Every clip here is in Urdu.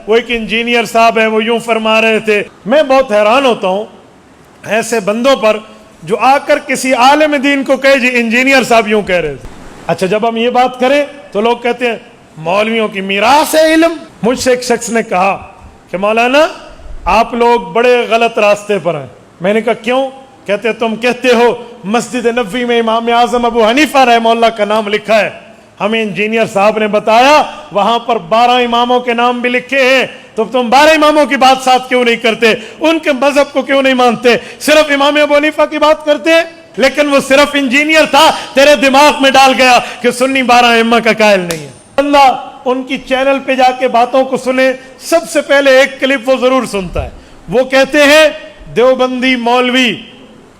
وہ ایک انجینئر صاحب ہے، وہ یوں فرما رہے تھے. میں بہت حیران ہوتا ہوں ایسے بندوں پر جو آ کر کسی عالم دین کو کہے جی انجینئر صاحب یوں کہہ رہے تھے. اچھا جب ہم یہ بات کریں تو لوگ کہتے ہیں مولویوں کی میراث ہے علم. مجھ سے ایک شخص نے کہا کہ مولانا آپ لوگ بڑے غلط راستے پر ہیں. میں نے کہا کیوں؟ کہتے تم کہتے ہو مسجد نبوی میں امام اعظم ابو حنیفہ رحمہ اللہ کا نام لکھا ہے. ہمیں انجینئر صاحب نے بتایا وہاں پر 12 اماموں کے نام بھی لکھے ہیں. تو تم 12 اماموں کی بات ساتھ کیوں نہیں کرتے؟ ان کے مذہب کو کیوں نہیں مانتے؟ صرف امام ابو حنیفہ کی بات کرتے ہیں. لیکن وہ صرف انجینئر تھا، تیرے دماغ میں ڈال گیا کہ سنی 12 ائمہ کا قائل نہیں ہے. بندہ ان کی چینل پہ جا کے باتوں کو سنے، سب سے پہلے ایک کلپ وہ ضرور سنتا ہے. وہ کہتے ہیں دیوبندی مولوی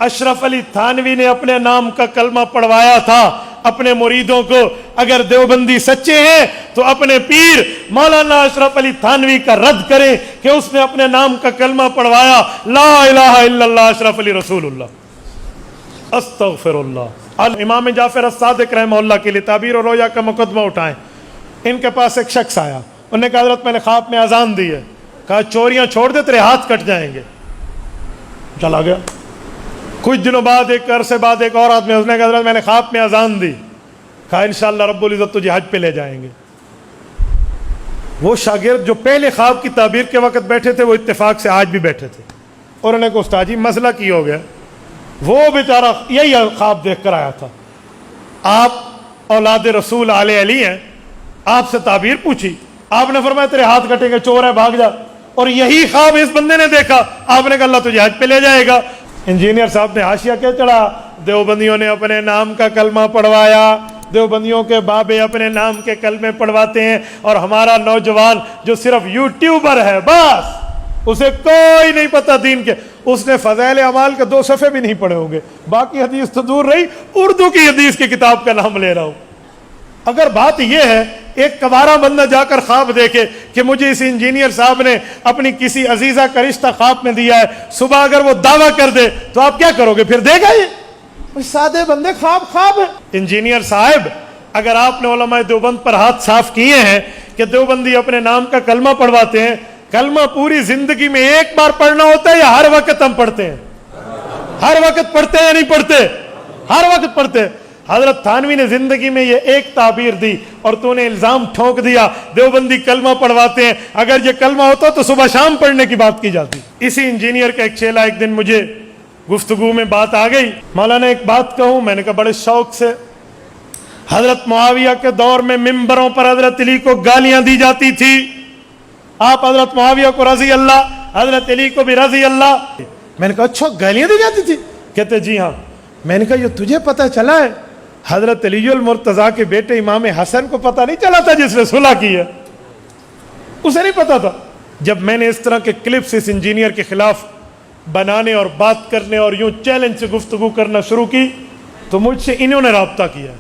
اشرف علی تھانوی نے اپنے نام کا کلمہ پڑھوایا تھا اپنے مریدوں کو. اگر دیوبندی سچے ہیں تو اپنے پیر مولانا اشرف علی تھانوی کا رد کریں کہ اس نے اپنے نام کا کلمہ پڑھوایا لا الہ الا اللہ اشرف علی رسول اللہ استغفر اللہ. امام جعفر الصادق رحمہ اللہ کے لیے تعبیر و رویا کا مقدمہ اٹھائیں. ان کے پاس ایک شخص آیا، انہوں نے کہا حضرت میں نے خواب میں اذان دی ہے. کہا چوریاں چھوڑ دے تیرے ہاتھ کٹ جائیں گے. چلا گیا. کچھ دنوں بعد ایک عرصے بعد ایک اور آدمی، اس نے کہا حضرت میں نے خواب میں اذان دی. کہا انشاءاللہ رب العزت تجھے حج پہ لے جائیں گے. وہ شاگرد جو پہلے خواب کی تعبیر کے وقت بیٹھے تھے وہ اتفاق سے آج بھی بیٹھے تھے. اور انہوں نے کہا استاد جی مسئلہ کی ہو گیا؟ وہ بیچارہ یہی خواب دیکھ کر آیا تھا. آپ اولاد رسول آل علی ہیں، آپ سے تعبیر پوچھی، آپ نے فرمایا تیرے ہاتھ کٹیں گے، چور ہے بھاگ جا. اور یہی خواب اس بندے نے دیکھا. آپ نے کہا اللہ تجھے حج پہ لے جائے گا. انجینئر صاحب نے حاشیہ کیا چڑھا؟ دیوبندیوں نے اپنے نام کا کلمہ پڑھوایا، دیوبندیوں کے بابے اپنے نام کے کلمے پڑھواتے ہیں، اور ہمارا نوجوان جو صرف یوٹیوبر ہے بس اسے کوئی نہیں پتہ دین کے، اس نے فضائل اعمال کے 2 صفحے بھی نہیں پڑھے ہوں گے، باقی حدیث تو دور رہی، اردو کی حدیث کی کتاب کا نام لے رہا ہوں. اگر بات یہ ہے ایک کوارا بندہ جا کر خواب دیکھے کہ مجھے اس انجینئر صاحب نے اپنی کسی عزیزہ کا رشتہ خواب میں دیا ہے، صبح اگر وہ دعویٰ کر دے تو آپ کیا کرو گے؟ پھر دے گا یہ سادے بندے خواب ہے. انجینئر صاحب اگر آپ نے علماء دیوبند پر ہاتھ صاف کیے ہیں کہ دیوبندی اپنے نام کا کلمہ پڑھواتے ہیں، کلمہ پوری زندگی میں ایک بار پڑھنا ہوتا ہے یا ہر وقت ہم پڑھتے ہیں؟ ہر وقت پڑھتے ہیں یا نہیں پڑھتے؟ ہر وقت پڑھتے ہیں. حضرت تھانوی نے زندگی میں یہ ایک تعبیر دی اور تو نے الزام ٹھونک دیا دیوبندی کلمہ پڑھواتے ہیں. اگر یہ کلمہ ہوتا تو صبح شام پڑھنے کی بات کی جاتی. اسی انجینئر کا ایک چیلا ایک دن مجھے گفتگو میں بات آ گئی، مولانا ایک بات کہوں؟ میں نے کہا بڑے شوق سے. حضرت معاویہ کے دور میں ممبروں پر حضرت علی کو گالیاں دی جاتی تھی. آپ حضرت معاویہ کو رضی اللہ، حضرت علی کو بھی رضی اللہ. میں نے کہا اچھا گالیاں دی جاتی تھی؟ کہتے جی ہاں. میں نے کہا یہ تجھے پتہ چلا ہے؟ حضرت علی المرتضیٰ کے بیٹے امام حسن کو پتہ نہیں چلا تھا جس نے صلح کی ہے؟ اسے نہیں پتا تھا. جب میں نے اس طرح کے کلپس اس انجینئر کے خلاف بنانے اور بات کرنے اور یوں چیلنج سے گفتگو کرنا شروع کی تو مجھ سے انہوں نے رابطہ کیا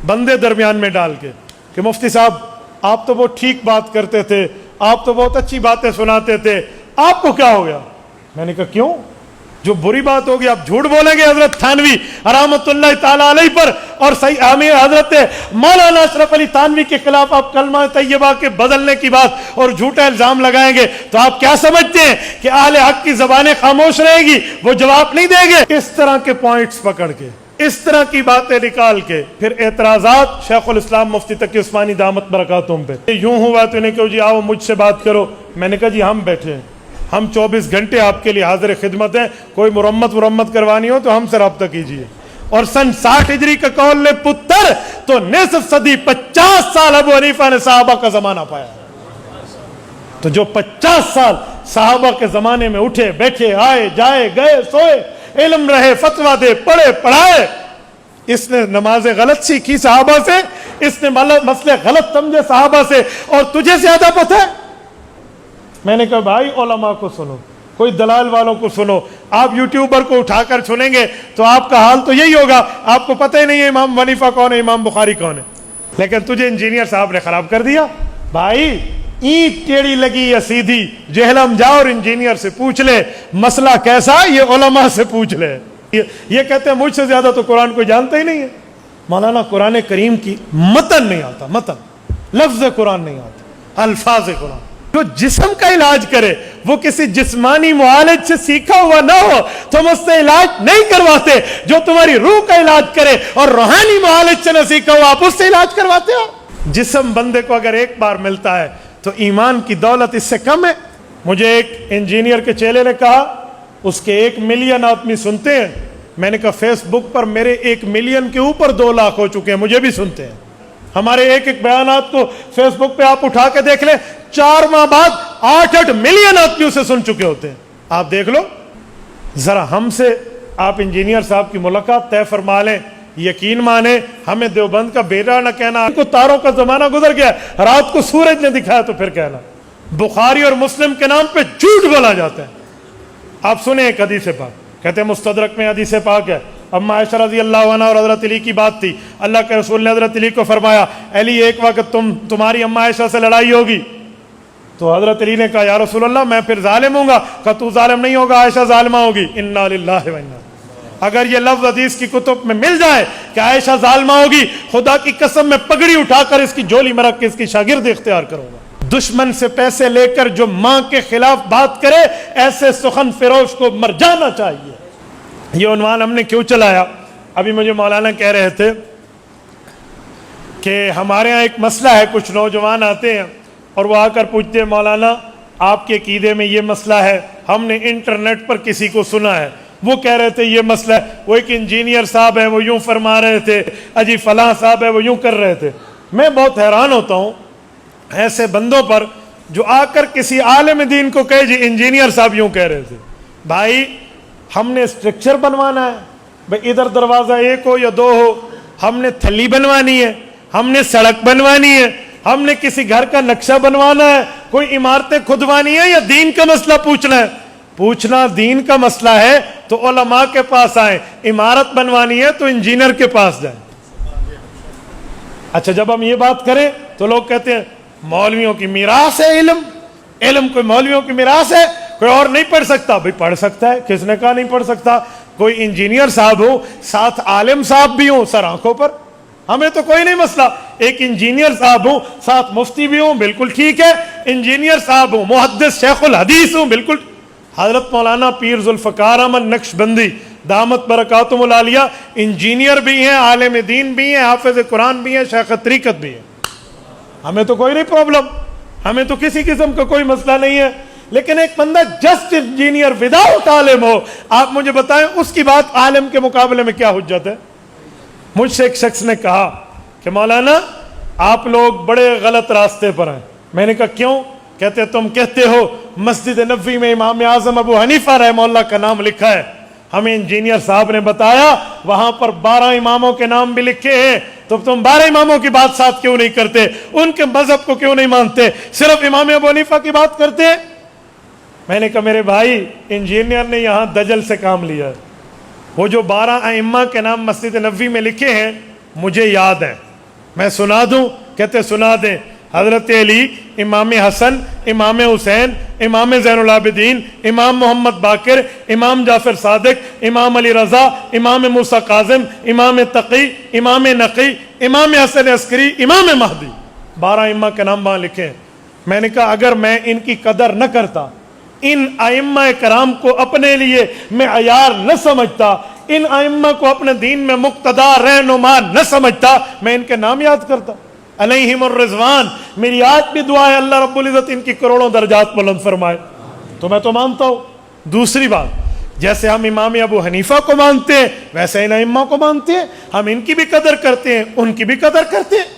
بندے درمیان میں ڈال کے کہ مفتی صاحب آپ تو بہت ٹھیک بات کرتے تھے، آپ تو بہت اچھی باتیں سناتے تھے، آپ کو کیا ہو گیا؟ میں نے کہا کیوں؟ جو بری بات ہوگی آپ جھوٹ بولیں گے حضرت تھانوی رحمۃ اللہ تعالیٰ علیہ پر اور حضرت مولانا اشرف علی تھانوی کے خلاف آپ کلمہ طیبہ کے بدلنے کی بات اور جھوٹا الزام لگائیں گے تو آپ کیا سمجھتے ہیں کہ اہل حق کی زبانیں خاموش رہے گی، وہ جواب نہیں دیں گے؟ اس طرح کے پوائنٹس پکڑ کے، اس طرح کی باتیں نکال کے پھر اعتراضات شیخ الاسلام مفتی تقی عثمانی دامت برکاتہم پہ. یوں ہوا تو انہیں کہ جی آؤ مجھ سے بات کرو. میں نے کہا جی ہم بیٹھے ہیں، ہم 24 گھنٹے آپ کے لیے حاضر خدمت ہیں، کوئی مرمت کروانی ہو تو ہم سے رابطہ کیجیے. اور سن 60 ہجری کا قول لے پتر تو نصف صدی 50 سال ابو حنیفہ نے صحابہ کا زمانہ پایا. تو جو 50 سال صحابہ کے زمانے میں اٹھے بیٹھے آئے جائے گئے سوئے، علم رہے، فتویٰ دے، پڑھے پڑھائے، اس نے نمازیں غلط سیکھی صحابہ سے، اس نے مسئلے غلط سمجھے صحابہ سے، اور تجھے زیادہ پتہ ہے؟ میں نے کہا بھائی علماء کو سنو، کوئی دلال والوں کو سنو. آپ یوٹیوبر کو اٹھا کر سنیں گے تو آپ کا حال تو یہی ہوگا، آپ کو پتہ ہی نہیں ہے امام حنیفہ کون ہے، امام بخاری کون ہے. لیکن تجھے انجینئر صاحب نے خراب کر دیا. بھائی اینٹ ٹیڑھی لگی یا سیدھی، جہلم جا اور انجینئر سے پوچھ لے مسئلہ کیسا، یہ علماء سے پوچھ لے. یہ کہتے ہیں مجھ سے زیادہ تو قرآن کو جانتے ہی نہیں ہے. مولانا قرآن کریم کی متن نہیں آتا، متن لفظ قرآن نہیں آتا، الفاظ قرآن. جو جسم کا علاج کرے وہ کسی جسمانی معالج سے سیکھا ہوا نہ ہو، تم اس سے علاج نہیں کرواتے۔ جو تمہاری روح کا علاج کرے اور روحانی معالج سے نہ سیکھا ہوا، آپ اس سے علاج کرواتے ہو۔ جسم بندے کو اگر ایک بار ملتا ہے تو ایمان کی دولت اس سے کم ہے۔ مجھے ایک انجینئر کے چیلے نے کہا اس کے 1 ملین آدمی سنتے ہیں۔ میں نے کہا فیس بک پر میرے 1 ملین کے اوپر 2 لاکھ ہو چکے ہیں، مجھے بھی سنتے ہیں۔ ہمارے ایک بیانات کو فیس بک پہ آپ اٹھا کے دیکھ لیں، 4 ماہ بعد 8 ملین آدمی اسے سن چکے ہوتے ہیں۔ آپ دیکھ لو ذرا، ہم سے آپ انجینئر صاحب کی ملاقات طے فرما لیں، یقین مانیں ہمیں دیوبند کا بیٹا نہ کہنا، کو تاروں کا زمانہ گزر گیا، رات کو سورج نے دکھایا تو پھر کہنا۔ بخاری اور مسلم کے نام پہ جھوٹ بولا جاتا ہے۔ آپ سنیں ایک حدیث پاک، کہتے ہیں مستدرک میں حدیث پاک ہے، اما عائشہ رضی اللہ عنہ اور حضرت علی کی بات تھی، اللہ کے رسول نے حضرت علی کو فرمایا علی ایک وقت تمہاری اما عائشہ سے لڑائی ہوگی، تو حضرت علی نے کہا یا رسول اللہ میں پھر ظالم ہوں گا؟ کہا تو ظالم نہیں ہوگا، عائشہ ظالمہ ہوگی۔ انا للہ و انا۔ اگر یہ لفظ حدیث کی کتب میں مل جائے کہ عائشہ ظالمہ ہوگی، خدا کی قسم میں پگڑی اٹھا کر اس کی جھولی میں رکھ کے اس کی شاگرد اختیار کروں گا۔ دشمن سے پیسے لے کر جو ماں کے خلاف بات کرے، ایسے سخن فروش کو مر جانا چاہیے۔ یہ عنوان ہم نے کیوں چلایا؟ ابھی مجھے مولانا کہہ رہے تھے کہ ہمارے ہاں ایک مسئلہ ہے، کچھ نوجوان آتے ہیں اور وہ آ کر پوچھتے ہیں مولانا آپ کے عقیدے میں یہ مسئلہ ہے، ہم نے انٹرنیٹ پر کسی کو سنا ہے، وہ کہہ رہے تھے یہ مسئلہ ہے، وہ ایک انجینئر صاحب ہے وہ یوں فرما رہے تھے، اجی فلاں صاحب ہے وہ یوں کر رہے تھے۔ میں بہت حیران ہوتا ہوں ایسے بندوں پر جو آ کر کسی عالم دین کو کہے جی انجینئر صاحب یوں کہہ رہے تھے۔ بھائی ہم نے اسٹرکچر بنوانا ہے، بھائی ادھر دروازہ 1 ہو یا 2 ہو، ہم نے تھلی بنوانی ہے، ہم نے سڑک بنوانی ہے، ہم نے کسی گھر کا نقشہ بنوانا ہے، کوئی عمارتیں کھدوانی ہے، یا دین کا مسئلہ پوچھنا ہے؟ پوچھنا دین کا مسئلہ ہے تو علماء کے پاس آئیں، عمارت بنوانی ہے تو انجینئر کے پاس جائیں۔ اچھا جب ہم یہ بات کریں تو لوگ کہتے ہیں مولویوں کی میراث ہے علم، علم کوئی مولویوں کی میراث ہے، کوئی اور نہیں پڑھ سکتا؟ بھئی پڑھ سکتا ہے، کس نے کہا نہیں پڑھ سکتا؟ کوئی انجینئر صاحب ہو، ساتھ عالم صاحب بھی ہوں سر آنکھوں پر، ہمیں تو کوئی نہیں مسئلہ۔ ایک انجینئر صاحب ہوں ساتھ مفتی بھی ہوں، بالکل ٹھیک ہے۔ انجینئر صاحب ہوں، محدث شیخ الحدیث ہوں، بالکل۔ حضرت مولانا پیر ذوالفقار احمد نقشبندی دامت برکاتہم العالیہ انجینئر بھی ہیں، عالم دین بھی ہیں، حافظ قرآن بھی ہیں، شیخ طریقت بھی ہیں۔ ہمیں تو کوئی نہیں پرابلم، ہمیں تو کسی قسم کا کوئی مسئلہ نہیں ہے۔ لیکن ایک بندہ جسٹ انجینئر وداؤٹ عالم ہو، آپ مجھے بتائیں اس کی بات عالم کے مقابلے میں کیا حجت ہے؟ مجھ سے ایک شخص نے کہا کہ مولانا آپ لوگ بڑے غلط راستے پر ہیں۔ میں نے کہا کیوں؟ کہتے تم کہتے ہو مسجد نبوی میں امام اعظم ابو حنیفہ رحمہ اللہ کا نام لکھا ہے، ہمیں انجینئر صاحب نے بتایا وہاں پر 12 اماموں کے نام بھی لکھے ہیں، تو تم 12 اماموں کی بات ساتھ کیوں نہیں کرتے؟ ان کے مذہب کو کیوں نہیں مانتے؟ صرف امام ابو حنیفہ کی بات کرتے ہیں؟ میں نے کہا میرے بھائی انجینئر نے یہاں دجل سے کام لیا ہے، وہ جو 12 ائمہ کے نام مسجد نبوی میں لکھے ہیں مجھے یاد ہیں، میں سنا دوں؟ کہتے سنا دیں۔ حضرت علی، امام حسن، امام حسین، امام زین العابدین، امام محمد باقر، امام جعفر صادق، امام علی رضا، امام موسیٰ کاظم، امام تقی، امام نقی، امام حسن عسکری، امام مہدی، 12 ائمہ کے نام وہاں لکھے ہیں۔ میں نے کہا اگر میں ان کی قدر نہ کرتا، ان ائمہ کرام کو اپنے لیے معیار نہ سمجھتا، ان ائمہ کو اپنے دین میں مقتدا رہنما نہ سمجھتا، میں ان کے نام یاد کرتا۔ علیہم الرضوان، میری آج بھی دعا ہے اللہ رب العزت ان کی کروڑوں درجات بلند فرمائے۔ تو میں تو مانتا ہوں۔ دوسری بات، جیسے ہم امام ابو حنیفہ کو مانتے ہیں ویسے ان ائمہ کو مانتے ہیں، ہم ان کی بھی قدر کرتے ہیں، ان کی بھی قدر کرتے ہیں۔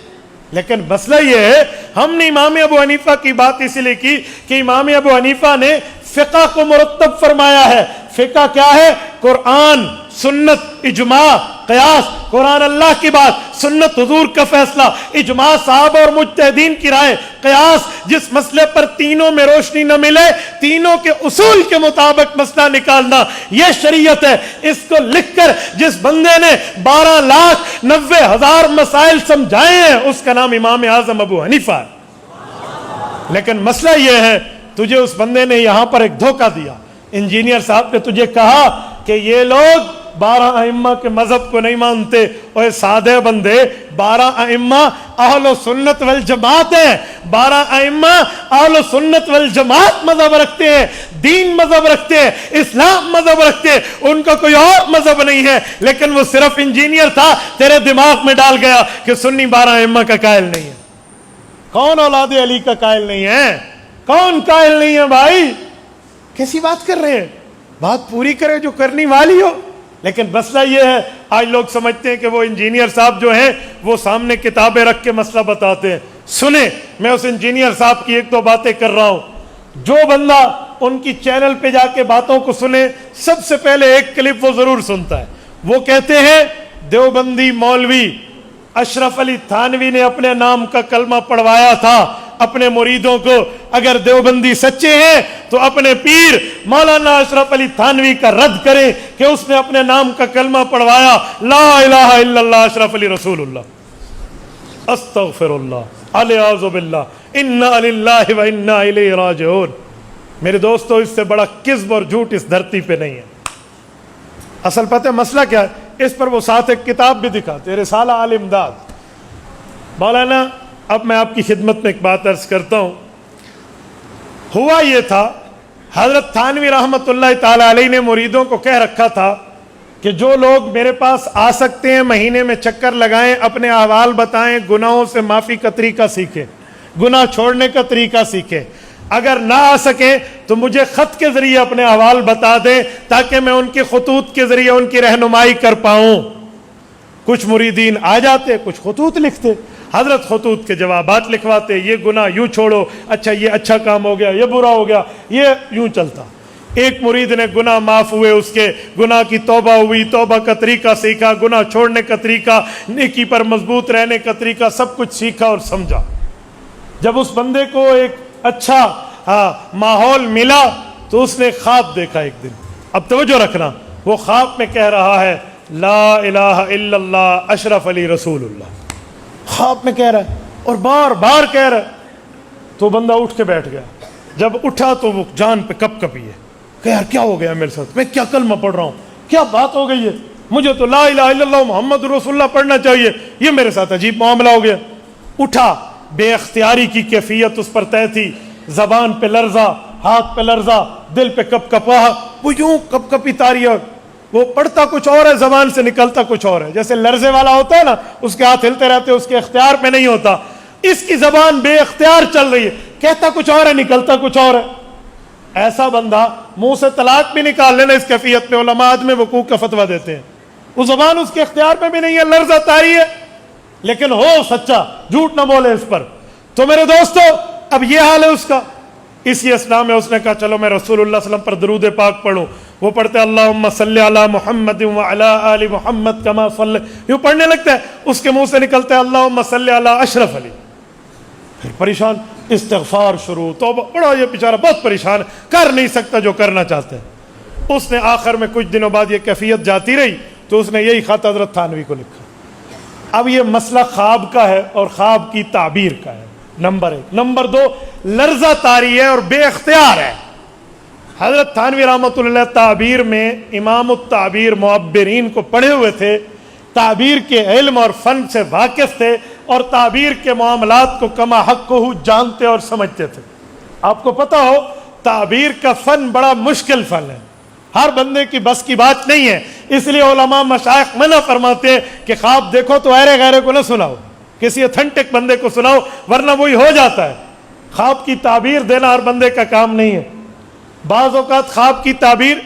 لیکن مسئلہ یہ ہے ہم نے امام ابو حنیفہ کی بات اس لیے کی کہ امام ابو حنیفہ نے فقہ کو مرتب فرمایا ہے۔ فقہ کیا ہے؟ قرآن، سنت، اجماع، قیاس، قرآن اللہ کی بات، سنت حضور کا فیصلہ، اجماع صحابہ اور مجتہدین کی رائے، قیاس جس مسئلے پر تینوں میں روشنی نہ ملے تینوں کے اصول کے مطابق مسئلہ نکالنا، یہ شریعت ہے۔ اس کو لکھ کر جس بندے نے 12,90,000 مسائل سمجھائے ہیں اس کا نام امام اعظم ابو حنیفہ ہے۔ لیکن مسئلہ یہ ہے تجھے اس بندے نے یہاں پر ایک دھوکہ دیا۔ انجینئر صاحب نے تجھے کہا کہ یہ لوگ 12 ائمہ کے مذہب کو نہیں مانتے. اور سادے بندے 12 ائمہ اہل سنت والجماعت ہیں. 12 ائمہ اہل سنت والجماعت مذہب رکھتے ہیں, دین مذہب رکھتے ہیں, اسلام مذہب رکھتے ہیں. ان کا کوئی اور مذہب نہیں ہے, لیکن وہ صرف انجینئر تھا, تیرے دماغ میں ڈال گیا کہ سنی 12 ائمہ کا قائل نہیں ہے. کون اولاد علی کا قائل نہیں ہے؟ کون قائل نہیں ہے بھائی؟ کیسی بات کر رہے ہیں؟ بات پوری کرے جو کرنی والی ہو. لیکن مسئلہ یہ ہے, آج لوگ سمجھتے ہیں کہ وہ انجینئر صاحب جو ہیں وہ سامنے کتابیں رکھ کے مسئلہ بتاتے ہیں. سنیں, میں اس انجینئر صاحب کی ایک دو باتیں کر رہا ہوں. جو بندہ ان کی چینل پہ جا کے باتوں کو سنے, سب سے پہلے ایک کلپ وہ ضرور سنتا ہے. وہ کہتے ہیں دیوبندی مولوی اشرف علی تھانوی نے اپنے نام کا کلمہ پڑھوایا تھا اپنے مریدوں کو. اگر دیوبندی سچے ہیں تو اپنے پیر مولانا اشرف علی تھانوی کا رد کریں کہ اس نے اپنے نام کا کلمہ پڑھوایا, لا الہ الا اللہ اشرف علی رسول اللہ, استغفر اللہ, الیاذ باللہ, انا للہ و انا الیہ راجعون. میرے دوستو, اس سے بڑا کذب اور جھوٹ اس دھرتی پہ نہیں ہے. اصل پتہ مسئلہ کیا ہے, اس پر وہ ساتھ ایک کتاب بھی دکھاتے, رسالہ آل امداد. مولانا, اب میں آپ کی خدمت میں ایک بات عرض کرتا ہوں. ہوا یہ تھا, حضرت تھانوی رحمۃ اللہ تعالی علیہ نے مریدوں کو کہہ رکھا تھا کہ جو لوگ میرے پاس آ سکتے ہیں مہینے میں چکر لگائیں, اپنے احوال بتائیں, گناہوں سے معافی کا طریقہ سیکھیں, گناہ چھوڑنے کا طریقہ سیکھیں. اگر نہ آ سکیں تو مجھے خط کے ذریعے اپنے احوال بتا دیں تاکہ میں ان کے خطوط کے ذریعے ان کی رہنمائی کر پاؤں. کچھ مریدین آ جاتے, کچھ خطوط لکھتے. حضرت خطوط کے جوابات لکھواتے, یہ گناہ یوں چھوڑو, اچھا یہ اچھا کام ہو گیا, یہ برا ہو گیا, یہ یوں چلتا. ایک مرید نے گناہ معاف ہوئے, اس کے گناہ کی توبہ ہوئی, توبہ کا طریقہ سیکھا, گناہ چھوڑنے کا طریقہ, نیکی پر مضبوط رہنے کا طریقہ, سب کچھ سیکھا اور سمجھا. جب اس بندے کو ایک اچھا ماحول ملا تو اس نے خواب دیکھا ایک دن. اب توجہ رکھنا, وہ خواب میں کہہ رہا ہے لا الہ الا اللہ اشرف علی رسول اللہ. خواب میں کہہ رہا ہے اور بار بار کہہ رہا ہے. تو بندہ اٹھ کے بیٹھ گیا. جب اٹھا تو وہ جان پہ کپ کپی ہے کہ یار کیا ہو گیا میرے ساتھ, میں کیا کلمہ پڑھ رہا ہوں, کیا بات ہو گئی ہے, مجھے تو لا الہ الا اللہ محمد رسول اللہ پڑھنا چاہیے, یہ میرے ساتھ عجیب معاملہ ہو گیا. اٹھا, بے اختیاری کی کیفیت اس پر طے تھی, زبان پہ لرزہ, ہاتھ پہ لرزہ, دل پہ کپ کپا, وہ یوں کپ کپی تاری. وہ پڑھتا کچھ اور ہے, زبان سے نکلتا کچھ اور ہے. جیسے لرزے والا ہوتا ہے نا, اس کے ہاتھ ہلتے رہتے, اس کے اختیار پہ نہیں ہوتا. اس کی زبان بے اختیار چل رہی ہے, کہتا کچھ اور ہے, نکلتا کچھ اور ہے. ایسا بندہ منہ سے طلاق بھی نکال لینا اس کیفیت پہ, علماء عدم وقوع کا فتویٰ دیتے ہیں. وہ زبان اس کے اختیار پہ بھی نہیں ہے, لرزہ طاری ہے, لیکن ہو سچا, جھوٹ نہ بولے اس پر. تو میرے دوستو, اب یہ حال ہے اس کا. اسی اسنا میں اس نے کہا چلو میں رسول اللہ صلی اللہ علیہ وسلم پر درود پاک پڑھوں. وہ پڑھتے اللہم صلی علی محمد وعلی آل محمد کما صلی, یوں پڑھنے لگتا ہے, اس کے منہ سے نکلتا ہے اللہم صلی علی اشرف علی. پھر پریشان, استغفار شروع, توبہ. بڑا یہ بیچارہ بہت پریشان, کر نہیں سکتا جو کرنا چاہتے ہیں. اس نے آخر میں کچھ دنوں بعد یہ کیفیت جاتی رہی تو اس نے یہی خط حضرت تھانوی کو لکھا. اب یہ مسئلہ خواب کا ہے اور خواب کی تعبیر کا ہے, نمبر 1. نمبر 2, لرزہ طاری ہے اور بے اختیار ہے. حضرت تھانوی رحمۃ اللہ تعبیر میں امام التعبیر معبرین کو پڑھے ہوئے تھے, تعبیر کے علم اور فن سے واقف تھے, اور تعبیر کے معاملات کو کما حق کو جانتے اور سمجھتے تھے. آپ کو پتہ ہو تعبیر کا فن بڑا مشکل فن ہے, ہر بندے کی بس کی بات نہیں ہے. اس لیے علماء مشائخ منع فرماتے ہیں کہ خواب دیکھو تو ایرے غیرے کو نہ سناؤ, کسی اتھینٹک بندے کو سناؤ, ورنہ وہی ہو جاتا ہے. خواب کی تعبیر دینا ہر بندے کا کام نہیں ہے. بعض اوقات خواب کی تعبیر,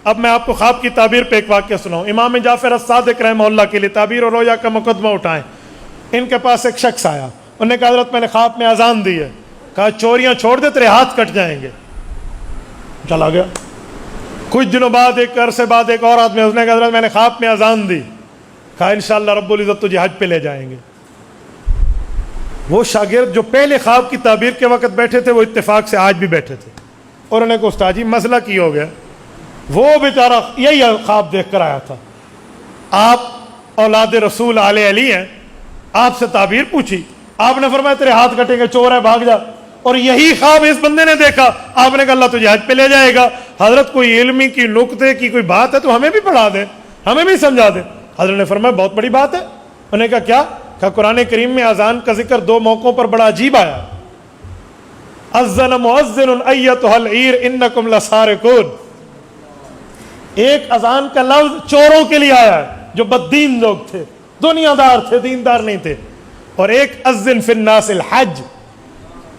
اب میں آپ کو خواب کی تعبیر پہ ایک واقعہ سناؤں. امام جعفر الصادق رحمہ اللہ کے لیے تعبیر اور رویا کا مقدمہ اٹھائیں. ان کے پاس ایک شخص آیا, انہوں نے کہا حضرت میں نے خواب میں اذان دی ہے. کہا چوریاں چھوڑ دے, تیرے ہاتھ کٹ جائیں گے. چلا گیا. کچھ دنوں بعد, ایک عرصے بعد, ایک اور آدمی, اس نے کہا حضرت میں نے خواب میں اذان دی. کہا انشاءاللہ رب العزت تجھے حج پہ لے جائیں گے. وہ شاگرد جو پہلے خواب کی تعبیر کے وقت بیٹھے تھے وہ اتفاق سے آج بھی بیٹھے تھے, اور انہوں نے کہا استاد جی مسئلہ کی ہو گیا. وہ بیچارہ یہی خواب دیکھ کر آیا تھا. آپ اولاد رسول آل علی ہیں, آپ سے تعبیر پوچھی, آپ نے فرمایا تیرے ہاتھ کٹیں گے, چور ہے بھاگ جا. اور یہی خواب اس بندے نے دیکھا, آپ نے کہا اللہ تجھے حج پہ لے جائے گا. حضرت کوئی علمی کی نقطے کی کوئی بات ہے تو ہمیں بھی پڑھا دیں. ہمیں بھی سمجھا دیں. حضرت نے فرمایا بہت بڑی بات ہے. انہوں نے کہا کیا؟ کہا قرآن کریم میں اذان کا ذکر 2 موقعوں پر بڑا عجیب آیا. اذن مؤذن ایتھا العیر انکم لسارقون. ایک اذان کا لفظ چوروں کے لیے آیا ہے جو بددین لوگ تھے, دنیا دار تھے, دیندار نہیں تھے. اور ایک اذن فی الناس الحج,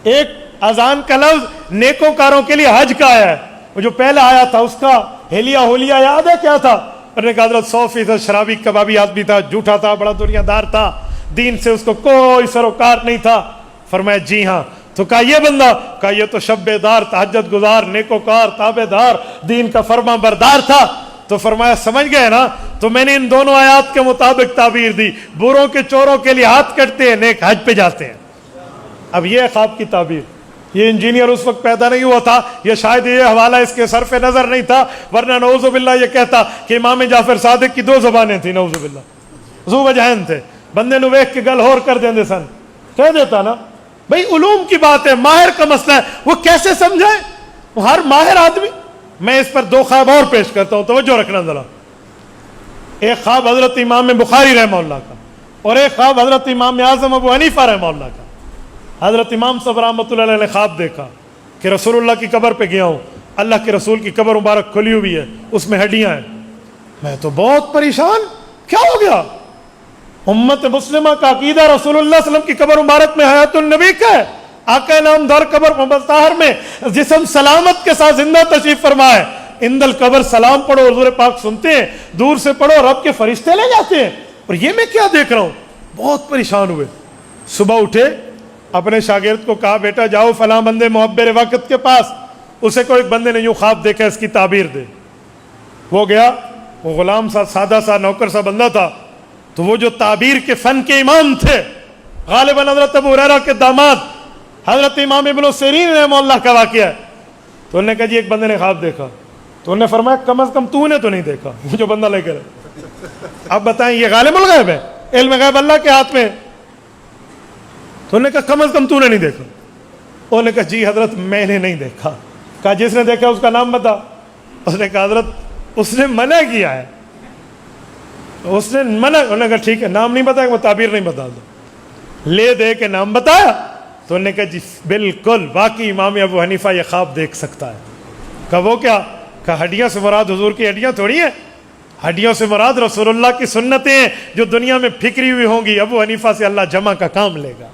ایک اذان کا لفظ نیکوکاروں کے لیے حج کا آیا ہے. وہ جو پہلا آیا تھا اس کا ہیلیا ہولیا یاد ہے کیا تھا؟ انہوں نے کہا حضرت 100% شرابی کبابی آدمی تھا, جھوٹا تھا, بڑا دنیا دار تھا, دین سے اس کو کوئی سروکار نہیں تھا. فرمایا جی ہاں. تو کہا یہ بندہ؟ کہا یہ تو شب بیدار, تہجد گزار, نیکوکار, تابع دار, دین کا فرما بردار تھا. تو فرمایا سمجھ گئے نا, تو میں نے ان دونوں آیات کے مطابق تعبیر دی. بروں کے چوروں کے لیے ہاتھ کٹتے ہیں, نیک حج پہ جاتے ہیں. اب یہ خواب کی تعبیر. یہ انجینئر اس وقت پیدا نہیں ہوا تھا, یہ شاید یہ حوالہ اس کے صرف نظر نہیں تھا, ورنہ نعوذ باللہ یہ کہتا کہ امام جعفر صادق کی 2 زبانیں تھیں. نعوذ باللہ, ذو وجہین تھے. بندے نو ویکھ کے گل ہور کر دیندے سن. کہہ دیتا نا بھئی علوم کی بات ہے, ماہر کا مسئلہ ہے, وہ کیسے سمجھائے؟ وہ ہر ماہر آدمی. میں اس پر 2 خواب اور پیش کرتا ہوں, توجہ رکھنا ذرا. ایک خواب حضرت امام بخاری رحمہ اللہ کا, اور ایک خواب حضرت امام اعظم ابو حنیفہ رحمہ اللہ کا. حضرت امام صاحب رحمۃ اللہ علیہ نے خواب دیکھا کہ رسول اللہ کی قبر پہ گیا ہوں, اللہ کے رسول کی قبر مبارک کھلی ہوئی ہے, اس میں ہڈیاں ہیں. میں تو بہت پریشان, کیا ہو گیا؟ امت مسلمہ کا عقیدہ رسول اللہ صلی اللہ علیہ وسلم کی قبر مبارک میں حیات النبی کا ہے. آقا نامدار قبر مطہر میں جسم سلامت کے ساتھ زندہ تشریف فرما ہے. اندل قبر سلام پڑھو, حضور پاک سنتے ہیں, دور سے پڑھو, رب کے فرشتے لے جاتے ہیں. اور یہ میں کیا دیکھ رہا ہوں؟ بہت پریشان ہوئے. صبح اٹھے, اپنے شاگرد کو کہا بیٹا جاؤ فلاں بندے محبر وقت کے پاس, اسے کو ایک بندے نے یوں خواب دیکھا, اس کی تعبیر دے. وہ گیا, وہ غلام سا سادہ سا نوکر سا بندہ تھا. تو وہ جو تعبیر کے فن کے امام تھے, غالباً حضرت ابو ہریرہ کے داماد حضرت امام ابن سیرین رحمہ اللہ کا واقعہ ہے. تو انہوں نے کہا جی ایک بندے نے خواب دیکھا. تو انہوں نے فرمایا کم از کم تو نے تو نہیں دیکھا, وہ جو بندہ لے کر. اب بتائیں یہ غالب الغیب ہے, علم غیب اللہ کے ہاتھ میں. تو انہوں نے کہا کم از کم تو نے نہیں دیکھا. انہوں نے کہا جی حضرت میں نے نہیں دیکھا. کہا جس نے دیکھا اس کا نام بتا. اس نے کہا حضرت اس نے منع کیا ہے, اس نے منع. انہوں نے کہا ٹھیک ہے, نام نہیں بتایا, وہ تعبیر نہیں بتا دو. لے دے کے نام بتایا. تو انہوں نے کہا جی بالکل واقعی امام ابو حنیفہ یہ خواب دیکھ سکتا ہے. کہا وہ کیا؟ کہا ہڈیاں سے مراد حضور کی ہڈیاں تھوڑی ہیں, ہڈیوں سے مراد رسول اللہ کی سنتیں ہیں جو دنیا میں پھکری ہوئی ہوں گی. ابو حنیفہ سے اللہ جمع کا کام لے گا.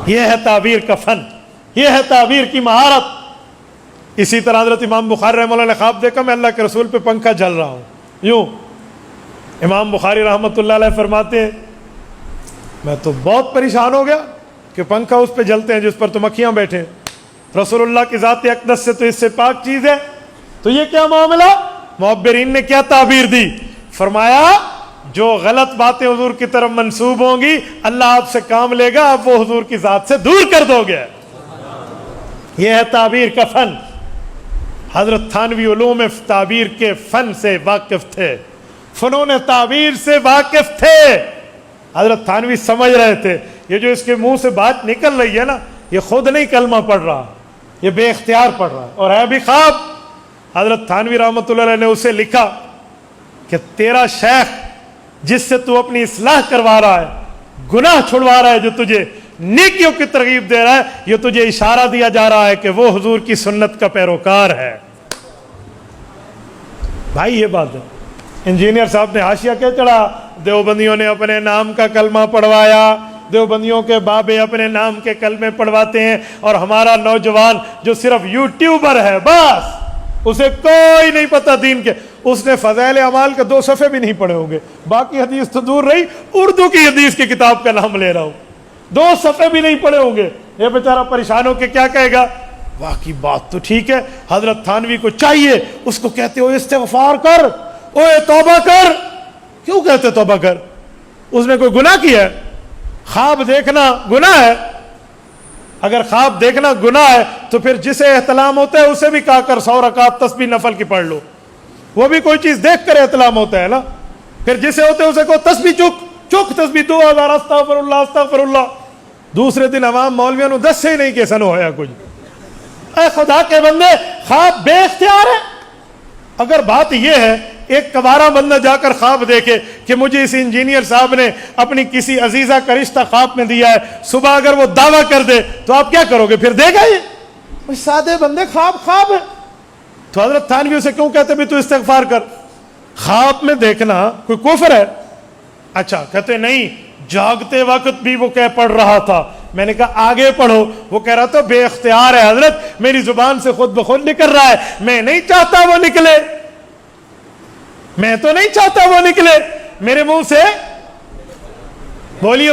یہ ہے تعبیر کا فن, یہ ہے تعبیر کی مہارت. اسی طرح حضرت امام بخاری رحمہ اللہ نے خواب دیکھا میں اللہ کے رسول پہ پنکھا جل رہا ہوں یوں. امام بخاری رحمۃ اللہ علیہ فرماتے ہیں میں تو بہت پریشان ہو گیا کہ پنکھا اس پہ جلتے ہیں جس پر تو مکھیاں بیٹھے. رسول اللہ کی ذات اقدس سے تو اس سے پاک چیز ہے, تو یہ کیا معاملہ؟ معبرین نے کیا تعبیر دی؟ فرمایا جو غلط باتیں حضور کی طرف منسوب ہوں گی اللہ آپ سے کام لے گا, آپ وہ حضور کی ذات سے دور کر دو گے. یہ ہے تعبیر کا فن. حضرت تھانوی علوم تعبیر کے فن سے واقف تھے, فنون تعبیر سے واقف تھے. حضرت تھانوی سمجھ رہے تھے یہ جو اس کے منہ سے بات نکل رہی ہے نا, یہ خود نہیں کلمہ پڑھ رہا, یہ بے اختیار پڑھ رہا ہے اور ہے بھی خواب. حضرت تھانوی رحمۃ اللہ علیہ نے اسے لکھا کہ تیرا شیخ جس سے تو اپنی اصلاح کروا رہا ہے, گناہ چھڑوا رہا ہے, جو تجھے نیکیوں کی ترغیب دے رہا ہے, یہ تجھے اشارہ دیا جا رہا ہے کہ وہ حضور کی سنت کا پیروکار ہے. بھائی یہ بات ہے. انجینئر صاحب نے حاشیہ کیا چڑھا, دیوبندیوں نے اپنے نام کا کلمہ پڑھوایا, دیوبندیوں کے بابے اپنے نام کے کلمے پڑھواتے ہیں, اور ہمارا نوجوان جو صرف یوٹیوبر ہے بس, اسے کوئی نہیں پتہ دین کے, اس نے فضائل اعمال کے 2 صفحے بھی نہیں پڑھے ہوں گے, باقی حدیث تو دور رہی, اردو کی حدیث کی کتاب کا نام لے رہا ہوں, 2 صفحے بھی نہیں پڑھے ہوں گے. یہ بیچارہ پریشان ہو کے کیا کہے گا؟ واقعی بات تو ٹھیک ہے. حضرت تھانوی کو چاہیے, اس کو کہتے ہو استغفار کر, اوے توبہ کر. کیوں کہتے توبہ کر؟ اس نے کوئی گناہ کیا ہے؟ خواب دیکھنا گناہ ہے؟ اگر خواب دیکھنا گناہ ہے تو پھر جسے احتلام ہوتا ہے اسے بھی کہا کر 100 رکعت تسبیح نفل کی پڑھ لو, وہ بھی کوئی چیز دیکھ کر احتلام ہوتا ہے نا. پھر جسے ہوتے اسے کو تسبیح چک تسبیح 2000 استغفر اللہ استغفر اللہ. دوسرے دن عوام مولویوں نے 10 سے ہی نہیں کہ سنو ہے کچھ. اے خدا کے بندے, خواب بے اختیار ہے, اگر بات یہ ہے ایک کبارہ بندہ جا کر خواب دیکھے کہ مجھے اس انجینئر صاحب نے اپنی کسی عزیزہ کا رشتہ خواب میں دیا ہے، صبح اگر وہ دعویٰ کر دے تو آپ کیا کرو گے؟ پھر دے گا یہ سادے بندے، خواب ہے. تو حضرت تھانوی سے کیوں کہتے بھی تو استغفار کر؟ خواب میں دیکھنا کوئی کفر ہے؟ اچھا کہتے نہیں، جاگتے وقت بھی وہ کہہ پڑھ رہا تھا. میں نے کہا آگے پڑھو. وہ کہہ رہا تھا بے اختیار ہے حضرت، میری زبان سے خود بخود نکل رہا ہے، میں نہیں چاہتا وہ نکلے، میں تو نہیں چاہتا وہ نکلے میرے منہ سے. بولیے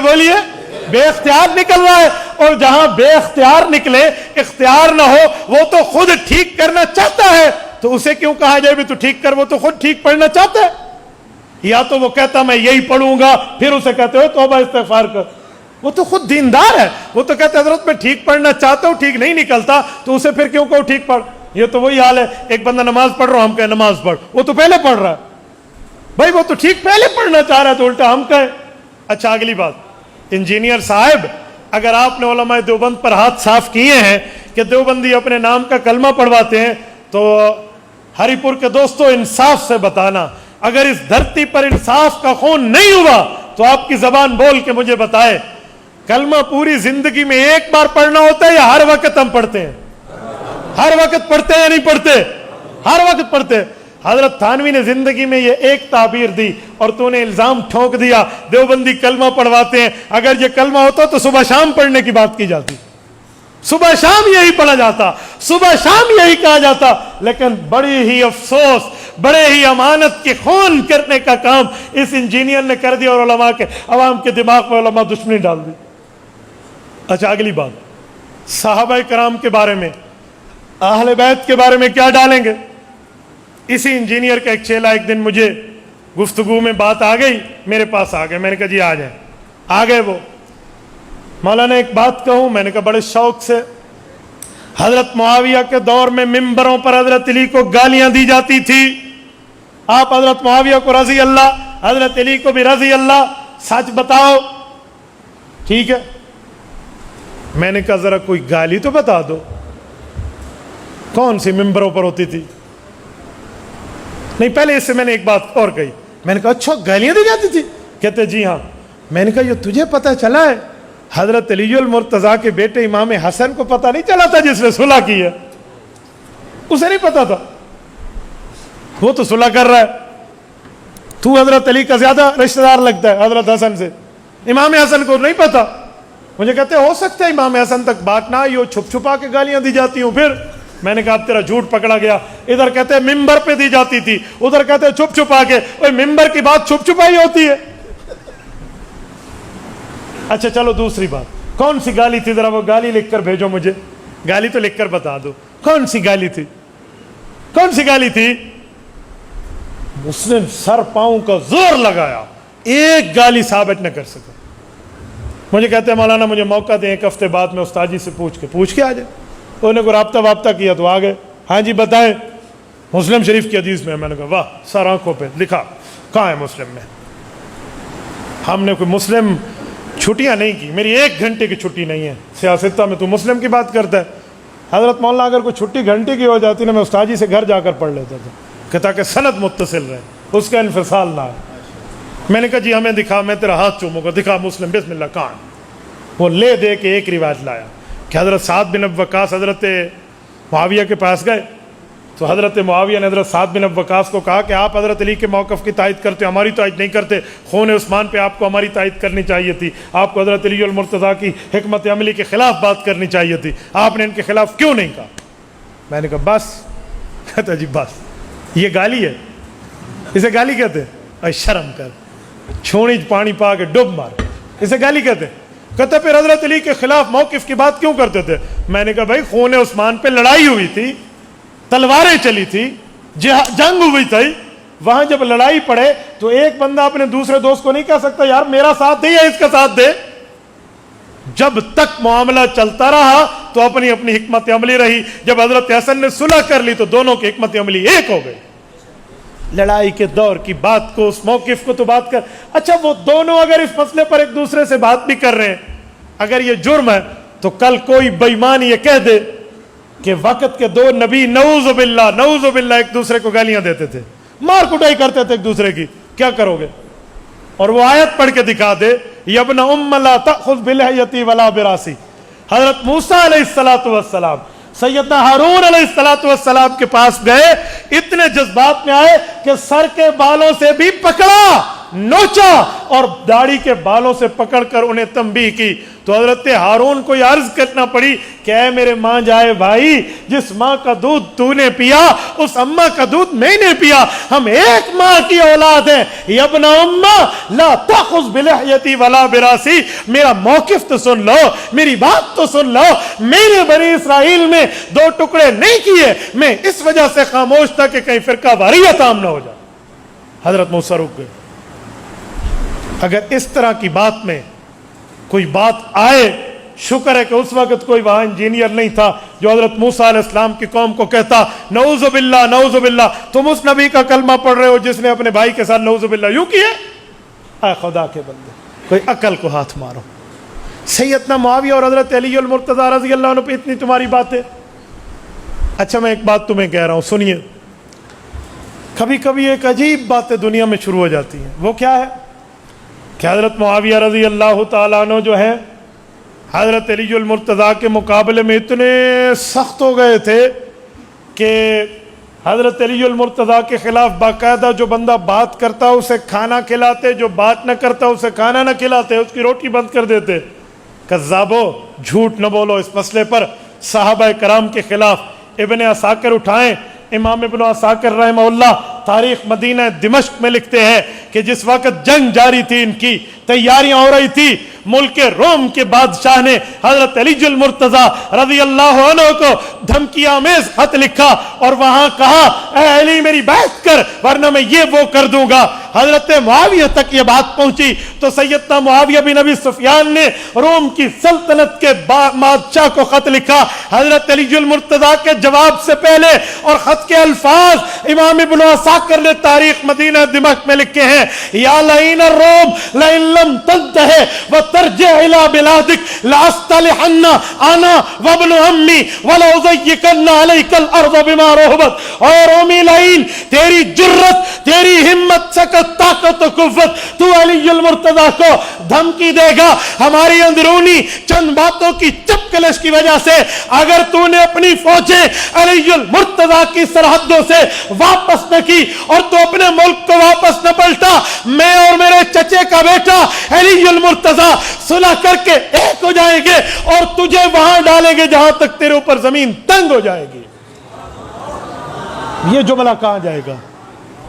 بے اختیار نکل رہا ہے. اور جہاں بے اختیار نکلے، اختیار نہ ہو، وہ تو خود ٹھیک کرنا چاہتا ہے، تو اسے کیوں کہا جائے بھی تو ٹھیک کر؟ وہ تو خود ٹھیک پڑھنا چاہتا ہے. یا تو وہ کہتا میں یہی پڑھوں گا، پھر اسے کہتے ہو توبہ استغفار کر. وہ تو خود دیندار ہے، وہ تو کہتے حضرت میں ٹھیک پڑھنا چاہتا ہوں، ٹھیک نہیں نکلتا، تو اسے پھر کیوں کہو ٹھیک پڑھ؟ یہ تو وہی حال ہے، ایک بندہ نماز پڑھ رہا ہم کہیں نماز پڑھ، وہ تو پہلے پڑھ رہا ہے. بھائی وہ تو ٹھیک پہلے پڑھنا چاہ رہا ہے، تو الٹا ہم کہیں. اچھا اگلی بات، انجینئر صاحب اگر آپ نے علماء دیوبند پر ہاتھ صاف کیے ہیں کہ دیوبندی اپنے نام کا کلمہ پڑھواتے ہیں، تو ہری پور کے دوستو انصاف سے بتانا، اگر اس دھرتی پر انصاف کا خون نہیں ہوا تو آپ کی زبان بول کے مجھے بتائے کلمہ پوری زندگی میں ایک بار پڑھنا ہوتا ہے یا ہر وقت ہم پڑھتے ہیں؟ ہر وقت پڑھتے ہیں یا نہیں پڑھتے؟ ہر وقت پڑھتے ہیں. حضرت تھانوی نے زندگی میں یہ ایک تعبیر دی اور تو نے الزام ٹھونک دیا دیوبندی کلمہ پڑھواتے ہیں. اگر یہ کلمہ ہوتا تو صبح شام پڑھنے کی بات کی جاتی، صبح شام یہی پڑھا جاتا، صبح شام یہی کہا جاتا. لیکن بڑی ہی افسوس، بڑے ہی امانت کے خون کرنے کا کام اس انجینئر نے کر دیا اور علماء کے عوام کے دماغ میں علماء دشمنی ڈال دی. اچھا اگلی بات، صحابہ کرام کے بارے میں، اہل بیت کے بارے میں کیا ڈالیں گے؟ اسی انجینئر کا ایک چیلا ایک دن مجھے گفتگو میں بات آ گئی، میرے پاس آ گئے. میں نے کہا جی آ جائیں. آ گئے وہ، مولانا ایک بات کہوں؟ میں نے کہا بڑے شوق سے. حضرت معاویہ کے دور میں ممبروں پر حضرت علی کو گالیاں دی جاتی تھی. آپ حضرت معاویہ کو رضی اللہ، حضرت علی کو بھی رضی اللہ، سچ بتاؤ. ٹھیک ہے. میں نے کہا ذرا کوئی گالی تو بتا دو، کون سی ممبروں پر ہوتی تھی؟ نہیں پہلے اس سے میں نے ایک بات اور کہی. میں نے کہا اچھا گالیاں دی جاتی تھی؟ کہتے جی ہاں. میں نے کہا یہ تجھے پتہ چلا ہے؟ حضرت علی المرتضیٰ کے بیٹے امام حسن کو پتہ نہیں چلا تھا جس نے صلح کی ہے؟ اسے نہیں پتا تھا، وہ تو صلح کر رہا ہے. تو حضرت علی کا زیادہ رشتہ دار لگتا ہے حضرت حسن سے، امام حسن کو نہیں پتا. مجھے کہتے ہو سکتا ہے امام حسن تک بات نہ آئی ہو، چھپ چھپا کے گالیاں دی جاتی ہوں. پھر میں نے کہا اب تیرا جھوٹ پکڑا گیا. ادھر کہتے ہیں ممبر پہ دی جاتی تھی، ادھر کہتے ہیں چھپ چھپا کے. اوے ممبر کی بات چھپ چھپائی ہوتی ہے. اچھا چلو دوسری بات، کون سی گالی تھی؟ ذرا وہ گالی لکھ کر بھیجو مجھے. گالی تو لکھ کر بتا دو، کون سی گالی تھی؟ کون سی گالی تھی؟ اس نے سر پاؤں کا زور لگایا، ایک گالی ثابت نہ کر سکا. مجھے کہتے ہیں مولانا مجھے موقع دیں، ایک ہفتے بعد میں استاد جی سے پوچھ کے آ جائے. انہوں نے کوئی رابطہ کیا تو آ گئے. ہاں جی بتائیں. مسلم شریف کی حدیث میں. میں نے کہا واہ، سر آنکھوں پہ لکھا. کہاں ہے مسلم میں؟ ہم نے کوئی مسلم چھٹیاں نہیں کی، میری 1 گھنٹے کی چھٹی نہیں ہے سیاستہ میں، تو مسلم کی بات کرتا ہے. حضرت مولانا اگر کوئی چھٹی گھنٹے کی ہو جاتی نا، میں استاد جی سے گھر جا کر پڑھ لیتا تھا کہ تاکہ سند متصل رہے، اس کا انفصال نہ ہے. میں نے کہا جی ہمیں دکھا، میں تیرا ہاتھ چوموں گا، دکھا مسلم، بسم اللہ. کہاں؟ وہ لے دے کے ایک روایت لایا کہ حضرت سعد بن ابی وقاص حضرت معاویہ کے پاس گئے تو حضرت معاویہ نے حضرت سعد بن ابی وقاص کو کہا کہ آپ حضرت علی کے موقف کی تائید کرتے ہو، ہماری تائید نہیں کرتے. خون عثمان پہ آپ کو ہماری تائید کرنی چاہیے تھی، آپ کو حضرت علی المرتضیٰ کی حکمت عملی کے خلاف بات کرنی چاہیے تھی، آپ نے ان کے خلاف کیوں نہیں کہا؟ میں نے کہا بس. کہتا جی بس، یہ گالی ہے؟ اسے گالی کہتے ہیں؟ اے شرم کر، چھوڑی پانی پا کے ڈب مار، اسے گالی کہتے ہیں؟ کہتے پھر حضرت علی کے خلاف موقف کی بات کیوں کرتے تھے؟ میں نے کہا بھائی خون عثمان پہ لڑائی ہوئی تھی، تلواریں چلی تھی، جنگ ہوئی تھی، وہاں جب لڑائی پڑے تو ایک بندہ اپنے دوسرے دوست کو نہیں کہہ سکتا یار میرا ساتھ دے یا اس کا ساتھ دے. جب تک معاملہ چلتا رہا تو اپنی اپنی حکمت عملی رہی. جب حضرت حسن نے صلح کر لی تو دونوں کی حکمت عملی ایک ہو گئی. لڑائی کے دور کی بات کو، اس موقف کو تو بات کر. اچھا وہ دونوں اگر اس مسئلے پر ایک دوسرے سے بات بھی کر رہے ہیں، اگر یہ جرم ہے تو کل کوئی بے ایمان یہ کہہ دے کہ وقت کے دو نبی نعوذ باللہ ایک دوسرے کو گالیاں دیتے تھے, مار کٹائی کرتے تھے ایک دوسرے کی, کیا کرو گے؟ اور وہ آیت پڑھ کے دکھا دے, یا ابن ام لا تأخذ بلحیتی ولا براسی. حضرت موسیٰ علیہ السلام سیدنا ہارون علیہ السلام کے پاس گئے, اتنے جذبات میں آئے کہ سر کے بالوں سے بھی پکڑا, نوچا, اور داڑھی کے بالوں سے پکڑ کر انہیں تنبیہ کی. تو حضرت ہارون کو یہ عرض کرنا پڑی کہ اے میرے ماں جائے بھائی, جس ماں کا دودھ تو نے پیا اس اماں کا دودھ میں نے پیا, ہم ایک ماں کی اولاد ہیں. یا ابن امہ لا تأخذ بلحیتی ولا براسی, میرا موقف تو سن لو, میری بات تو سن لو. میں نے بنی اسرائیل میں 2 ٹکڑے نہیں کیے, میں اس وجہ سے خاموش تھا کہ کہیں فرقہ واریت عام نہ ہو جائے. حضرت موسیٰ رک گئے. اگر اس طرح کی بات میں کوئی بات آئے, شکر ہے کہ اس وقت کوئی وہاں انجینئر نہیں تھا جو حضرت موسیٰ علیہ السلام کی قوم کو کہتا نعوذ باللہ, تم اس نبی کا کلمہ پڑھ رہے ہو جس نے اپنے بھائی کے ساتھ نعوذ باللہ یوں کیے. اے خدا کے بندے, کوئی عقل کو ہاتھ مارو. سیدنا معاویہ اور حضرت علی المرتضیٰ رضی اللہ عنہ پہ اتنی تمہاری باتیں. اچھا میں ایک بات تمہیں کہہ رہا ہوں, سنیے. کبھی کبھی ایک عجیب باتیں دنیا میں شروع ہو جاتی ہیں. وہ کیا ہے کہ حضرت معاویہ رضی اللہ تعالیٰ عنہ جو ہے حضرت علی المرتضیٰ کے مقابلے میں اتنے سخت ہو گئے تھے کہ حضرت علی المرتضیٰ کے خلاف باقاعدہ جو بندہ بات کرتا اسے کھانا کھلاتے, جو بات نہ کرتا اسے کھانا نہ کھلاتے, اس کی روٹی بند کر دیتے. کذابو, جھوٹ نہ بولو اس مسئلے پر. صحابہ کرام کے خلاف ابن عساکر اٹھائیں, امام ابن عساکر رحمہ اللہ تاریخ مدینہ دمشق میں لکھتے ہیں کہ جس وقت جنگ جاری تھی, ان کی تیاریاں ہو رہی تھی, ملک روم کے بادشاہ نے حضرت علی المرتضیٰ رضی اللہ عنہ کو دھمکی آمیز خط لکھا اور وہاں کہا اے علی میری بیعت کر ورنہ میں یہ وہ کر دوں گا. حضرت معاویہ تک یہ بات پہنچی تو سیدنا معاویہ بن ابی سفیان نے روم کی سلطنت کے بادشاہ کو خط لکھا حضرت علی المرتضیٰ کے جواب سے پہلے, اور خط کے الفاظ امام ابن عساکر نے تاریخ مدینہ دمشق میں لکھے ہیں, یا لعین الروم لئن لم تنتہی وترجع الى بلادک لاستلحن انا وابن عمی ولأضیقن علیک الارض بما رحبت. اور رومی لعین, تیری جرت, تیری ہمت, سکت, طاقت و قوت, تو علی المرتضیٰ کو دھمکی دے گا ہماری اندرونی چند باتوں کی چپکلش کی وجہ سے. اگر تو نے اپنی فوجیں علی المرتضیٰ کی سرحدوں سے واپس نہ کی اور تو اپنے ملک کو واپس نہ پلٹا, میں اور میرے چچے کا بیٹا علی المرتضیٰ صلح کر کے ایک ہو جائیں گے اور تجھے وہاں ڈالیں گے جہاں تک تیرے اوپر زمین تنگ ہو جائے گی. یہ جملہ کہاں جائے گا,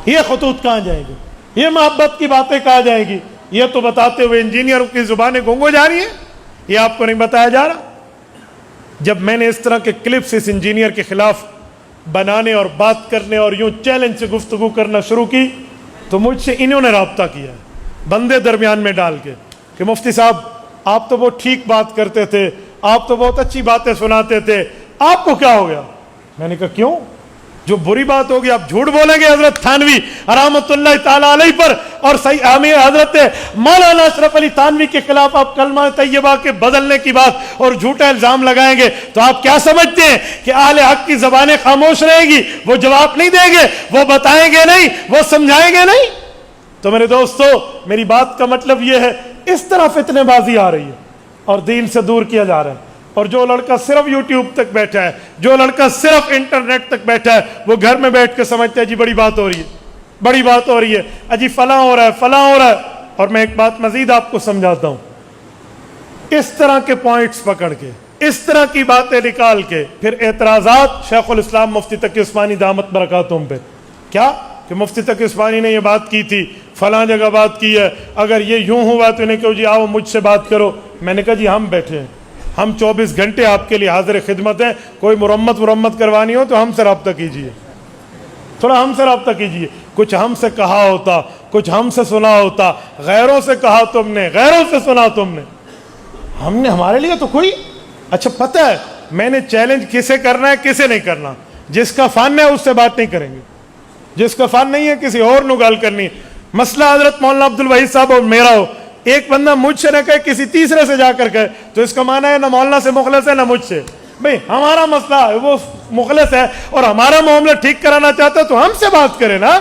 یہ خطوط کہاں جائیں گے, یہ محبت کی باتیں کہاں جائیں گی؟ یہ تو بتاتے ہوئے انجینئروں کی زبانیں گونگ ہو جا رہی ہیں. یہ آپ کو نہیں بتایا جا رہا. جب میں نے اس طرح کے کلپس اس انجینئر کے خلاف بنانے اور بات کرنے اور یوں چیلنج سے گفتگو کرنا شروع کی تو مجھ سے انہوں نے رابطہ کیا, بندے درمیان میں ڈال کے, کہ مفتی صاحب آپ تو بہت ٹھیک بات کرتے تھے, آپ تو بہت اچھی باتیں سناتے تھے, آپ کو کیا ہو گیا؟ میں نے کہا کیوں؟ جو بری بات ہوگی آپ جھوٹ بولیں گے حضرت تھانوی رحمۃ اللہ تعالیٰ علیہ پر, اور حضرت مولانا اشرف علی تھانوی کے خلاف آپ کلمہ طیبہ کے بدلنے کی بات اور جھوٹا الزام لگائیں گے تو آپ کیا سمجھتے ہیں کہ اہل حق کی زبانیں خاموش رہیں گی؟ وہ جواب نہیں دیں گے, وہ بتائیں گے نہیں, وہ سمجھائیں گے نہیں. تو میرے دوستو, میری بات کا مطلب یہ ہے, اس طرح فتنے بازی آ رہی ہے اور دین سے دور کیا جا رہا ہے. اور جو لڑکا صرف یوٹیوب تک بیٹھا ہے, جو لڑکا صرف انٹرنیٹ تک بیٹھا ہے, وہ گھر میں بیٹھ کے سمجھتا ہے جی بڑی بات ہو رہی ہے, بڑی بات ہو رہی ہے, اجی فلاں ہو رہا ہے, فلاں ہو رہا ہے. اور میں ایک بات مزید آپ کو سمجھاتا ہوں, اس طرح کے پوائنٹس پکڑ کے, اس طرح کی باتیں نکال کے پھر اعتراضات شیخ الاسلام مفتی تقی عثمانی دامت برکاتہم پہ, کیا کہ مفتی تقی عثمانی نے یہ بات کی تھی, فلاں جگہ بات کی ہے, اگر یہ یوں ہوا تو انہیں کہو جی آؤ مجھ سے بات کرو. میں نے کہا جی ہم بیٹھے ہیں, ہم 24 گھنٹے آپ کے لیے حاضر خدمت ہیں, کوئی مرمت کروانی ہو تو ہم سے رابطہ کیجئے, تھوڑا ہم سے رابطہ کیجئے. کچھ ہم سے کہا ہوتا, کچھ ہم سے سنا ہوتا, غیروں سے کہا تم نے, غیروں سے سنا تم نے, ہم نے ہمارے لیے تو کوئی. اچھا پتہ ہے میں نے چیلنج کسے کرنا ہے کسے نہیں کرنا. جس کا فن ہے اس سے بات نہیں کریں گے, جس کا فن نہیں ہے کسی اور نو گال کرنی. مسئلہ حضرت مولانا عبد الوحید صاحب اور میرا ہو, ایک بندہ مجھ سے نہ کہے کسی تیسرے سے جا کر کہے تو اس کا معنی ہے نہ مولانا سے مخلص ہے نہ مجھ سے. بھئی ہمارا مسئلہ ہے، وہ مخلص ہے اور ہمارا معاملہ ٹھیک کرانا چاہتا ہے تو ہم سے بات کرے نا،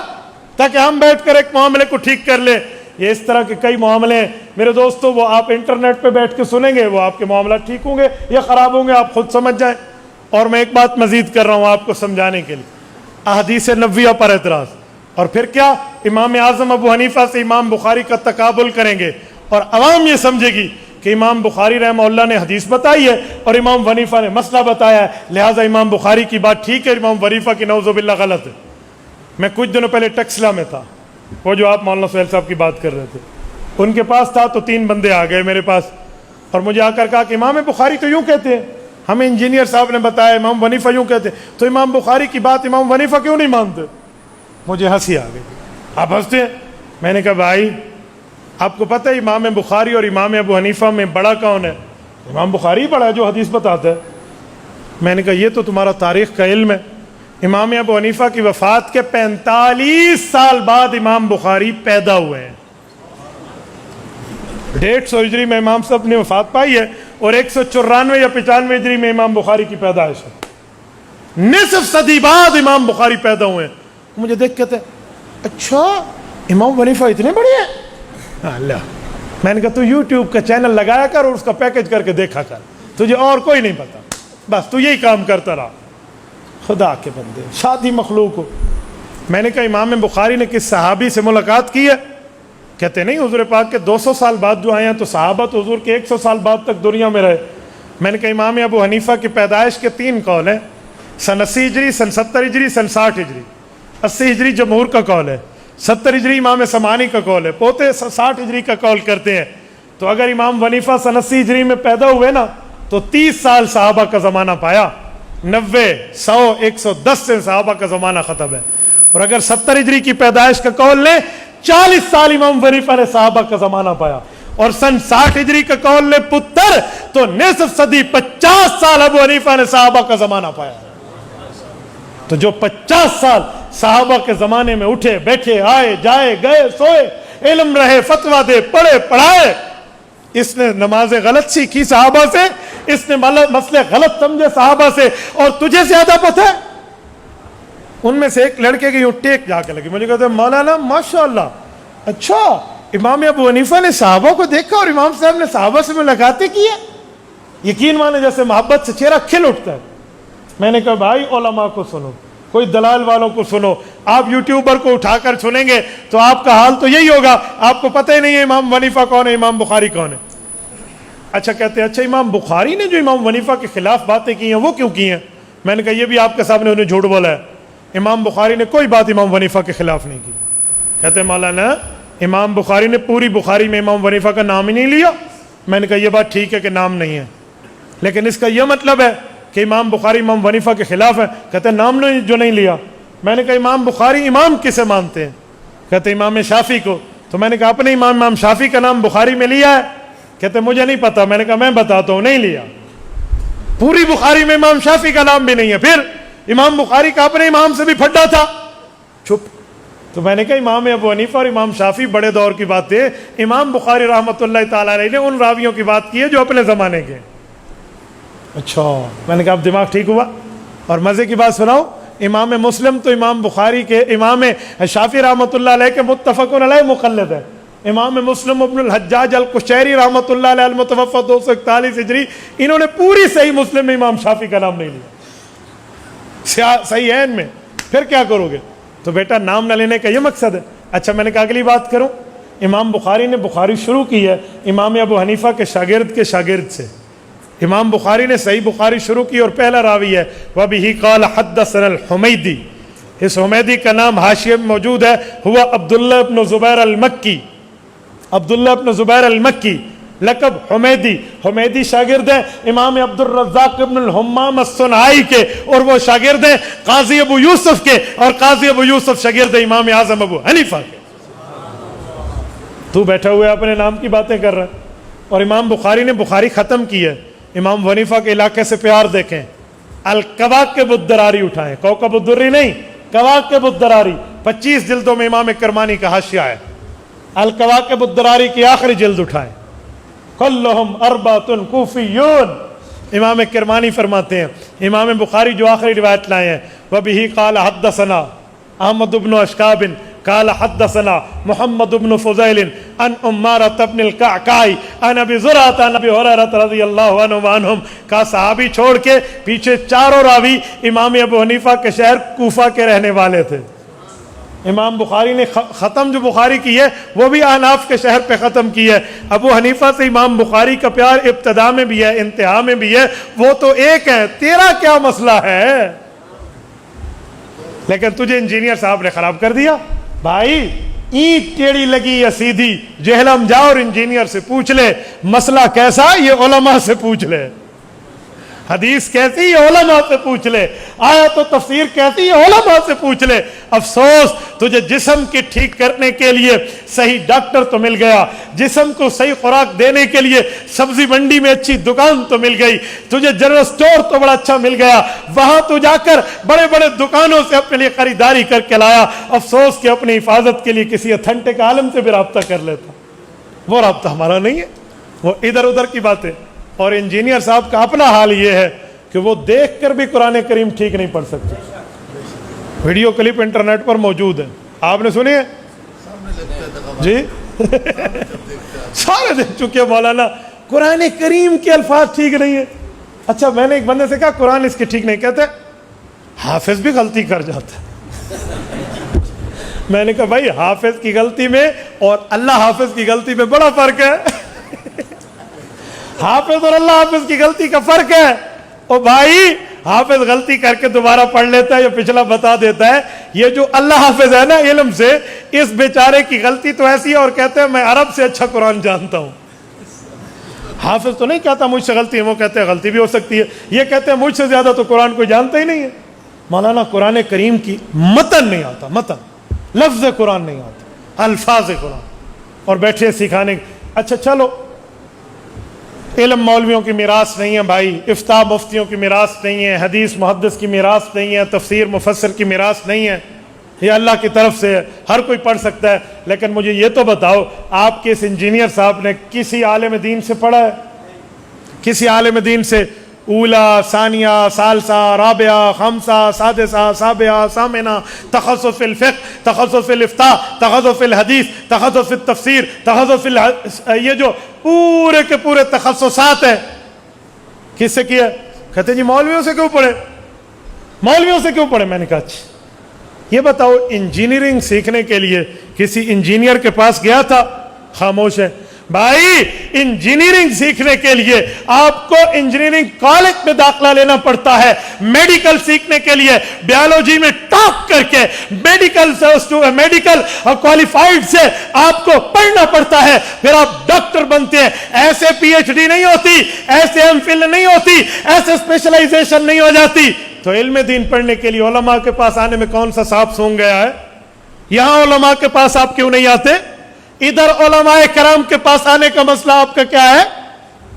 تاکہ ہم بیٹھ کر ایک معاملے کو ٹھیک کر لیں۔ یہ اس طرح کے کئی معاملے ہیں میرے دوستو، وہ آپ انٹرنیٹ پہ بیٹھ کے سنیں گے، وہ آپ کے معاملات ٹھیک ہوں گے یا خراب ہوں گے آپ خود سمجھ جائیں۔ اور میں ایک بات مزید کر رہا ہوں آپ کو سمجھانے کے لیے، احادیث نبویہ پر اعتراض، اور پھر کیا امام اعظم ابو حنیفہ سے امام بخاری کا تقابل کریں گے، اور عوام یہ سمجھے گی کہ امام بخاری رحمہ اللہ نے حدیث بتائی ہے اور امام حنیفہ نے مسئلہ بتایا ہے، لہٰذا امام بخاری کی بات ٹھیک ہے، امام حنیفہ کی نعوذ باللہ غلط ہے۔ میں کچھ دنوں پہلے ٹیکسلا میں تھا، وہ جو آپ مولانا سہیل صاحب کی بات کر رہے تھے، ان کے پاس تھا تو 3 بندے آ گئے میرے پاس اور مجھے آ کر کہا کہ امام بخاری تو یوں کہتے ہیں، ہمیں انجینئر صاحب نے بتایا امام حنیفہ یوں کہتے ہیں، تو امام بخاری کی بات امام حنیفہ کیوں نہیں مانتے؟ مجھے ہنسی آ گئی۔ آپ ہنستے ہیں؟ میں نے کہا بھائی آپ کو پتہ ہے امام بخاری اور امام ابو حنیفہ میں بڑا کون ہے؟ امام بخاری بڑا ہے جو حدیث بتاتا ہے۔ میں نے کہا یہ تو تمہارا تاریخ کا علم ہے، امام ابو حنیفہ کی وفات کے 45 سال بعد امام بخاری پیدا ہوئے ہیں۔ 150 ہجری میں امام صاحب نے وفات پائی ہے اور 194 یا 95 ہجری میں امام بخاری کی پیدائش ہے، نصف صدی بعد امام بخاری پیدا ہوئے ہیں۔ مجھے دیکھ کہتے ہیں اچھا امام حنیفہ اتنے بڑے ہیں؟ اللہ، میں نے کہا تو یوٹیوب کا چینل لگایا کر اور اس کا پیکج کر کے دیکھا کر، تجھے اور کوئی نہیں پتا، بس تو یہی کام کرتا رہا۔ خدا کے بندے، شادی مخلوق ہو۔ میں نے کہا امام بخاری نے کس صحابی سے ملاقات کی ہے؟ کہتے نہیں حضور پاک کے 200 سال بعد جو آئے ہیں، تو صحابہ تو حضور کے 100 سال بعد تک دنیا میں رہے۔ میں نے کہا امام ابو حنیفہ کی پیدائش کے 3 قول ہیں، سن 80 ہجری، سن 70 ہجری، سن 60 ہجری۔ 80 ہجری جمہور کا قول ہے، 70 ہجری امام سمعانی کا قول ہے، پوتے 60 ہجری کا قول کرتے ہیں۔ تو اگر امام حنیفہ سن 80 ہجری میں پیدا ہوئے نا تو 30 سال صحابہ کا زمانہ پایا، 90، 100، 110 سے صحابہ کا زمانہ ختم ہے۔ اور اگر 70 ہجری کی پیدائش کا قول لیں، 40 سال امام حنیفہ نے صحابہ کا زمانہ پایا، اور سن 60 ہجری کا قول لیں پتر تو نصف صدی 50 سال ابو حنیفہ نے صحابہ کا زمانہ پایا۔ تو جو 50 سال صحابہ کے زمانے میں اٹھے بیٹھے، آئے جائے، گئے سوئے، علم رہے، فتویٰ دے، پڑھے پڑھائے، اس نے نمازیں غلط سیکھی صحابہ سے، اس نے مسئلے غلط سمجھے صحابہ سے، اور تجھے زیادہ پتہ ہے؟ ان میں سے ایک لڑکے کی یوں ٹیک جا کے لگی، مجھے کہتے ہیں مولانا ماشاءاللہ، اچھا امام ابو حنیفہ نے صحابہ کو دیکھا اور امام صاحب نے صحابہ سے ملاقاتیں کی ہے؟ یقین مانے جیسے محبت سے چہرہ کھل اٹھتا ہے۔ میں نے کہا بھائی علماء کو سنو، کوئی دلال والوں کو سنو، آپ یوٹیوبر کو اٹھا کر سنیں گے تو آپ کا حال تو یہی ہوگا، آپ کو پتہ ہی نہیں ہے امام حنیفہ کون ہے، امام بخاری کون ہے۔ اچھا کہتے ہیں اچھا امام بخاری نے جو امام حنیفہ کے خلاف باتیں کی ہیں وہ کیوں کی ہیں؟ میں نے کہا یہ بھی آپ کے سامنے انہیں جھوٹ بولا ہے، امام بخاری نے کوئی بات امام حنیفہ کے خلاف نہیں کی۔ کہتے ہیں مولانا امام بخاری نے پوری بخاری میں امام حنیفہ کا نام ہی نہیں لیا۔ میں نے کہا یہ بات ٹھیک ہے کہ نام نہیں ہے، لیکن اس کا یہ مطلب ہے کہ امام بخاری امام حنیفہ کے خلاف ہے؟ کہتے ہیں نام نے جو نہیں لیا۔ میں نے کہا امام بخاری امام کسے مانتے ہیں؟ کہتے ہیں امام شافعی کو۔ تو میں نے کہا اپنے امام شافعی کا نام بخاری میں لیا ہے؟ کہتے ہیں مجھے نہیں پتا۔ میں نے کہا میں بتاتا ہوں، نہیں لیا، پوری بخاری میں امام شافعی کا نام بھی نہیں ہے۔ پھر امام بخاری کا اپنے امام سے بھی پھڈا تھا، چپ۔ تو میں نے کہا امام ابو حنیفہ اور امام شافعی بڑے دور کی بات ہے، امام بخاری رحمۃ اللہ تعالی علیہ نے ان راویوں کی بات کی ہے جو اپنے زمانے کے۔ اچھا، میں نے کہا اب دماغ ٹھیک ہوا۔ اور مزے کی بات سناؤ، امام مسلم تو امام بخاری کے، امام شافعی رحمۃ اللہ علیہ کے متفق علیہ مقلد ہے۔ امام مسلم ابن الحجاج القشیری رحمۃ اللہ علیہ المتوفی 241 ہجری، انہوں نے پوری صحیح مسلم میں امام شافعی کا نام نہیں لیا، صحیح ہے ان میں۔ پھر کیا کرو گے؟ تو بیٹا نام نہ لینے کا یہ مقصد ہے۔ اچھا میں نے کہا اگلی بات کروں، امام بخاری نے بخاری شروع کی ہے امام ابو حنیفہ کے شاگرد سے۔ امام بخاری نے صحیح بخاری شروع کی اور پہلا راوی ہے وَبِهِ قَالَ حَدَّثَنَا الْحُمَيْدِي، اس حمیدی کا نام حاشیے میں موجود ہے، ہوا عبداللہ ابن زبیر المکی، عبداللہ ابن زبیر المکی، لقب حمیدی۔ حمیدی شاگرد ہیں امام عبد الرزاق ابن الحمام الصنعائی کے، اور وہ شاگرد ہیں قاضی ابو یوسف کے، اور قاضی ابو یوسف شاگرد ہیں امام اعظم ابو حنیفہ کے۔ تو بیٹھا ہوا اپنے نام کی باتیں کر رہا ہے۔ اور امام بخاری نے بخاری ختم کی ہے، امام حنیفہ کے علاقے سے پیار دیکھیں، الکواکب الدراری اٹھائیں، کوکب الدری نہیں، کواکب الدراری، 25 جلدوں میں امام کرمانی کا حاشیہ ہے، الکواکب الدراری کی آخری جلد اٹھائیں، کلہم اربعۃ کوفیون، امام کرمانی فرماتے ہیں، امام بخاری جو آخری روایت لائے ہیں، وبہ قال حدثنا احمد بن اشکاب قال حدثنا محمد بن فضیل عن عمارة بن القعقاع عن ابی زرعۃ عن ابی ہریرہ رضی اللہ عنہ وعنہم، کا صحابی چھوڑ کے پیچھے چاروں راوی امام ابو حنیفہ کے شہر کوفہ کے رہنے والے تھے۔ امام بخاری نے ختم جو بخاری کی ہے وہ بھی احناف کے شہر پہ ختم کی ہے۔ ابو حنیفہ سے امام بخاری کا پیار ابتدا میں بھی ہے، انتہا میں بھی ہے، وہ تو ایک ہے، تیرا کیا مسئلہ ہے؟ لیکن تجھے انجینئر صاحب نے خراب کر دیا۔ بھائی اینٹ ٹیڑھی لگی یا سیدھی، جہلم جا اور انجینئر سے پوچھ لے مسئلہ کیسا، یہ علماء سے پوچھ لے۔ حدیث کیسی، یہ علماء سے پوچھ لے۔ آیت و تفسیر کیسی، یہ علماء سے پوچھ لے۔ افسوس تجھے جسم کی ٹھیک کرنے کے لیے صحیح ڈاکٹر تو مل گیا، جسم کو صحیح خوراک دینے کے لیے سبزی منڈی میں اچھی دکان تو مل گئی، تجھے جنرل سٹور تو بڑا اچھا مل گیا، وہاں تو جا کر بڑے بڑے دکانوں سے اپنے لیے خریداری کر کے لایا۔ افسوس کہ اپنی حفاظت کے لیے کسی اتھینٹک عالم سے بھی رابطہ کر لیتا، وہ رابطہ ہمارا نہیں ہے، وہ ادھر ادھر کی باتیں۔ اور انجینئر صاحب کا اپنا حال یہ ہے کہ وہ دیکھ کر بھی قرآن کریم ٹھیک نہیں پڑھ سکتے۔ ویڈیو کلپ انٹرنیٹ پر موجود ہے، آپ نے سنی ہے جی؟ سارے دیکھ چکے مولانا، قرآن کریم کے الفاظ ٹھیک نہیں ہے۔ اچھا میں نے ایک بندے سے کہا قرآن اس کے ٹھیک نہیں، کہتے حافظ بھی غلطی کر جاتا ہے۔ میں نے کہا بھائی حافظ کی غلطی میں اور اللہ حافظ کی غلطی میں بڑا فرق ہے۔ حافظ اور اللہ حافظ کی غلطی کا فرق ہے۔ او بھائی حافظ غلطی کر کے دوبارہ پڑھ لیتا ہے یا پچھلا بتا دیتا ہے، یہ جو اللہ حافظ ہے نا علم سے، اس بیچارے کی غلطی تو ایسی ہے اور کہتے ہیں میں عرب سے اچھا قرآن جانتا ہوں۔ حافظ تو نہیں کہتا مجھ سے غلطی ہے، وہ کہتے ہیں غلطی بھی ہو سکتی ہے، یہ کہتے ہیں مجھ سے زیادہ تو قرآن کوئی جانتا ہی نہیں ہے۔ مولانا قرآن کریم کی متن نہیں آتا، متن لفظ قرآن نہیں آتا، الفاظ قرآن، اور بیٹھے سکھانے۔ اچھا چلو، علم مولویوں کی میراث نہیں ہے بھائی، افتاء مفتیوں کی میراث نہیں ہے، حدیث محدث کی میراث نہیں ہے، تفسیر مفسر کی میراث نہیں ہے، یہ اللہ کی طرف سے ہے، ہر کوئی پڑھ سکتا ہے۔ لیکن مجھے یہ تو بتاؤ آپ کے اس انجینئر صاحب نے کسی عالم دین سے پڑھا ہے؟ کسی عالم دین سے اولا، ثانیہ، ثالثہ، رابعہ، خامسہ، سادسہ، سابعہ، ثامنہ، تخصص فی الفقہ، تخصص فی الافتاء، تخصص فی الحدیث، تخصص فی التفسیر، تخصص فی یہ جو پورے کے پورے تخصصات ہیں، کس سے کیا؟ کہتے جی مولویوں سے کیوں پڑھے، مولویوں سے کیوں پڑھے؟ میں نے کہا اچھا یہ بتاؤ انجینئرنگ سیکھنے کے لیے کسی انجینئر کے پاس گیا تھا؟ خاموش ہے بھائی۔ انجینئرنگ سیکھنے کے لیے آپ کو انجینئرنگ کالج میں داخلہ لینا پڑتا ہے، میڈیکل سیکھنے کے لیے بیالوجی میں ٹاپ کر کے میڈیکل کوالیفائیڈ سے آپ کو پڑھنا پڑتا ہے، پھر آپ ڈاکٹر بنتے ہیں۔ ایسے پی ایچ ڈی نہیں ہوتی، ایسے ایم فل نہیں ہوتی، ایسے اسپیشلائزیشن نہیں ہو جاتی۔ تو علم دین پڑھنے کے لیے علماء کے پاس آنے میں کون سا سانپ سونگ گیا ہے؟ یہاں علماء کے پاس آپ کیوں نہیں آتے؟ ادھر علماء کرام کے پاس آنے کا مسئلہ آپ کا کیا ہے؟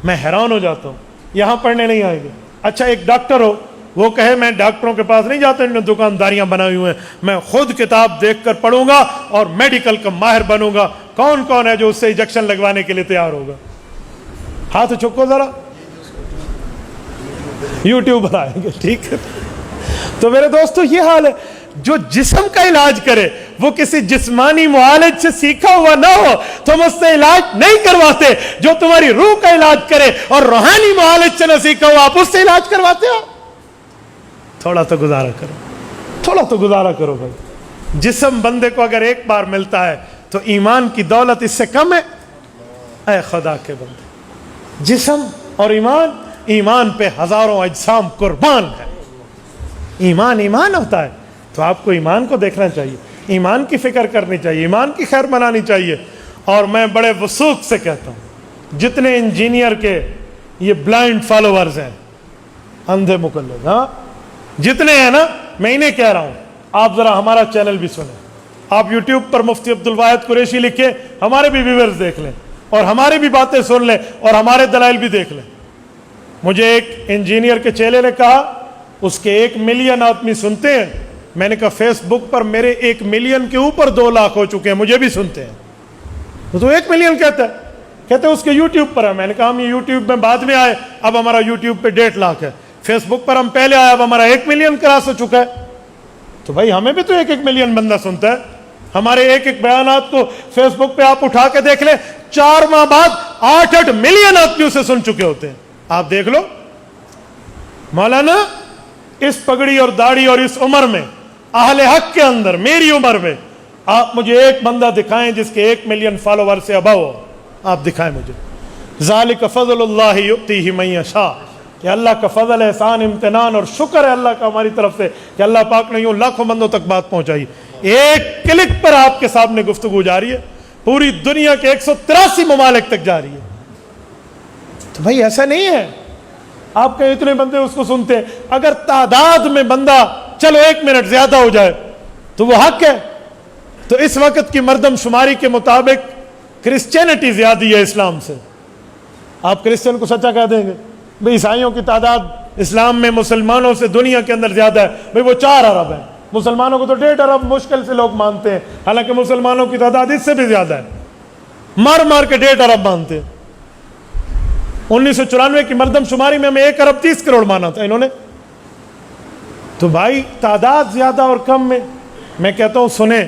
میں حیران ہو جاتا ہوں، یہاں پڑھنے نہیں آئیں گے۔ اچھا ایک ڈاکٹر ہو، وہ کہے میں ڈاکٹروں کے پاس نہیں جاتا، انہوں نے دکانداریاں بنائی ہوئے ہیں، میں خود کتاب دیکھ کر پڑھوں گا اور میڈیکل کا ماہر بنوں گا۔ کون کون ہے جو اس سے انجیکشن لگوانے کے لیے تیار ہوگا؟ ہاتھ چکو ذرا، یوٹیوبر آئیں گے، ٹھیک ہے؟ تو میرے دوستو یہ حال ہے، جو جسم کا علاج کرے وہ کسی جسمانی معالج سے سیکھا ہوا نہ ہو، تم اس سے علاج نہیں کرواتے۔ جو تمہاری روح کا علاج کرے اور روحانی معالج سے نہ سیکھا ہو، آپ اس سے علاج کرواتے ہو؟ تھوڑا تو گزارا کرو، تھوڑا تو گزارا کرو بھائی۔ جسم بندے کو اگر ایک بار ملتا ہے تو ایمان کی دولت اس سے کم ہے؟ اے خدا کے بندے، جسم اور ایمان پہ ہزاروں اجسام قربان ہے۔ ایمان ہوتا ہے تو آپ کو ایمان کو دیکھنا چاہیے، ایمان کی فکر کرنی چاہیے، ایمان کی خیر منانی چاہیے۔ اور میں بڑے وثوق سے کہتا ہوں، جتنے انجینئر کے یہ بلائنڈ فالوورز ہیں، اندھے مقلد، ہاں جتنے ہیں نا، میں انہیں کہہ رہا ہوں آپ ذرا ہمارا چینل بھی سنیں، آپ یوٹیوب پر مفتی عبدالواحد قریشی لکھیں، ہمارے بھی ویورز دیکھ لیں اور ہماری بھی باتیں سن لیں اور ہمارے دلائل بھی دیکھ لیں۔ مجھے ایک انجینئر کے چیلے نے کہا اس کے 1 ملین آدمی سنتے ہیں۔ میں نے کہا فیس بک پر میرے 1 ملین کے اوپر 2 لاکھ ہو چکے ہیں، مجھے بھی سنتے ہیں۔ تو 1 ملین کہتا ہے کہتے ہیں اس کے یوٹیوب پر ہے. میں نے کہا ہم یہ یوٹیوب میں بعد میں آئے, اب ہمارا یوٹیوب پہ 1.5 لاکھ ہے. فیس بک پر ہم پہلے آئے, اب ہمارا 1 ملین کراس ہو چکا ہے. تو بھائی ہمیں بھی تو 1 ملین بندہ سنتا ہے. ہمارے ایک بیانات کو فیس بک پہ آپ اٹھا کے دیکھ لیں, 4 ماہ بعد 8 ملین آدمی اسے سن چکے ہوتے ہیں. آپ دیکھ لو. مولانا اس پگڑی اور داڑھی اور اس عمر میں, اہل حق کے اندر, میری عمر میں, آپ مجھے ایک بندہ دکھائیں جس کے 1 ملین فالوور سے ابو ہو. آپ دکھائیں مجھے. ذالک فضل اللہ یؤتیہ من یشاء. کہ اللہ کا فضل, احسان, امتنان اور شکر ہے اللہ کا ہماری طرف سے کہ اللہ پاک نے یوں لاکھوں بندوں تک بات پہنچائی. ایک کلک پر آپ کے سامنے گفتگو جاری ہے, پوری دنیا کے 183 ممالک تک جاری ہے. تو بھائی ایسا نہیں ہے آپ کے اتنے بندے اس کو سنتے ہیں. اگر تعداد میں بندہ چلو 1 منٹ زیادہ ہو جائے تو وہ حق ہے. تو اس وقت کی مردم شماری کے مطابق کرسچینٹی زیادہ ہے اسلام سے. آپ کرسچن کو سچا کہہ دیں گے بھئی عیسائیوں کی تعداد اسلام میں مسلمانوں سے دنیا کے اندر زیادہ ہے. بھئی وہ 4 ارب ہیں, مسلمانوں کو تو 1.5 ارب مشکل سے لوگ مانتے ہیں, حالانکہ مسلمانوں کی تعداد اس سے بھی زیادہ ہے. مار مار کے 1.5 ارب مانتے ہیں. 1994 کی مردم شماری میں ہمیں 1 ارب 30 کروڑ مانا تھا انہوں نے. تو بھائی تعداد زیادہ اور کم میں کہتا ہوں سنیں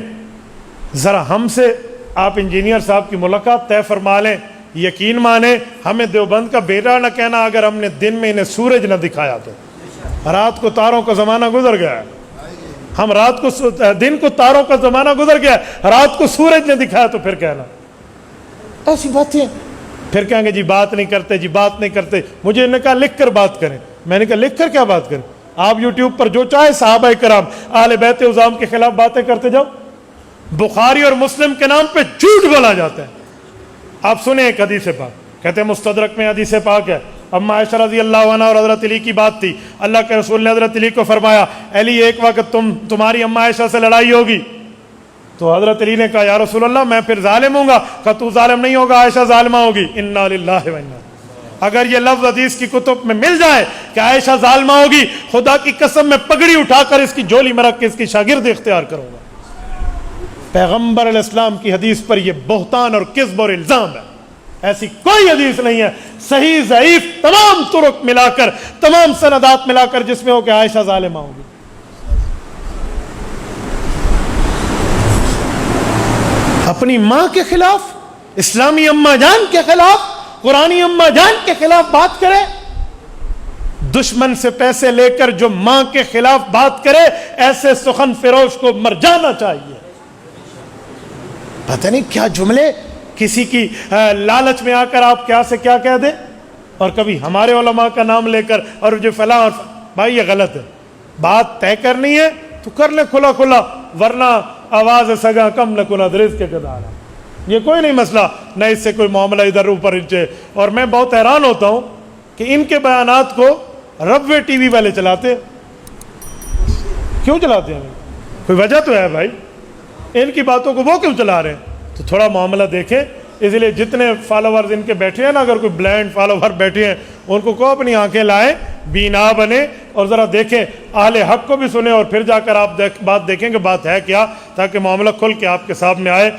ذرا, ہم سے آپ انجینئر صاحب کی ملاقات طے فرما لیں, یقین مانیں ہمیں دیوبند کا بیٹا نہ کہنا اگر ہم نے دن میں انہیں سورج نہ دکھایا تو. رات کو تاروں کا زمانہ گزر گیا ہے. ہم رات کو, دن کو تاروں کا زمانہ گزر گیا ہے, رات کو سورج نے دکھایا تو پھر کہنا ایسی باتیں. پھر کہیں گے جی بات نہیں کرتے, جی بات نہیں کرتے. مجھے نے کہا لکھ کر بات کریں. میں نے کہا لکھ کر کیا بات کریں؟ آپ یوٹیوب پر جو چاہے صحابہ کرام اہل بیت عظام کے خلاف باتیں کرتے جاؤ. بخاری اور مسلم کے نام پہ جھوٹ بولا جاتا ہے. آپ سنیں ایک حدیث پاک, کہتے ہیں مستدرک میں حدیث پاک ہے. اما عائشہ رضی اللہ عنہ اور حضرت علی کی بات تھی. اللہ کے رسول نے حضرت علی کو فرمایا علی ایک وقت تمہاری اما عائشہ سے لڑائی ہوگی. تو حضرت علی نے کہا یا رسول اللہ میں پھر ظالم ہوں گا. کہا تو ظالم نہیں ہوگا, عائشہ ظالمہ ہوگی. انا للہ و انا. اگر یہ لفظ حدیث کی کتب میں مل جائے کہ عائشہ ظالمہ ہوگی, خدا کی قسم میں پگڑی اٹھا کر اس کی جولی میں رکھ کے اس کی شاگرد اختیار کروں گا. پیغمبر علیہ السلام کی حدیث پر یہ بہتان اور کذب اور الزام ہے. ایسی کوئی حدیث نہیں ہے صحیح ضعیف تمام طرق ملا کر, تمام سندات ملا کر جس میں ہو کہ عائشہ ظالمہ ہوگی. اپنی ماں کے خلاف, اسلامی اماں جان کے خلاف, قرآنی اماں جان کے خلاف بات کرے. دشمن سے پیسے لے کر جو ماں کے خلاف بات کرے ایسے سخن فروش کو مر جانا چاہیے. پتہ نہیں کیا جملے کسی کی لالچ میں آ کر آپ کیا سے کیا کہہ دیں, اور کبھی ہمارے علماء کا نام لے کر اور جو فلاں اور بھائی یہ غلط ہے. بات طے کرنی ہے تو کر لیں کھلا کھلا, ورنہ آواز سگا کم نہ کنا درز کے گدارا. یہ کوئی نہیں مسئلہ, نہ اس سے کوئی معاملہ ادھر اوپر نیچے. اور میں بہت حیران ہوتا ہوں کہ ان کے بیانات کو ربوے ٹی وی والے چلاتے. کیوں چلاتے ہیں؟ کوئی وجہ تو ہے بھائی, ان کی باتوں کو وہ کیوں چلا رہے ہیں؟ تو تھوڑا معاملہ دیکھیں. اس لیے جتنے فالوورز ان کے بیٹھے ہیں نا, اگر کوئی بلائنڈ فالوور بیٹھے ہیں ان کو اپنی آنکھیں لائیں, بینا بنے اور ذرا دیکھیں, اہل حق کو بھی سنیں, اور پھر جا کر آپ بات دیکھیں کہ بات ہے کیا, تاکہ معاملہ کھل کے آپ کے سامنے آئے.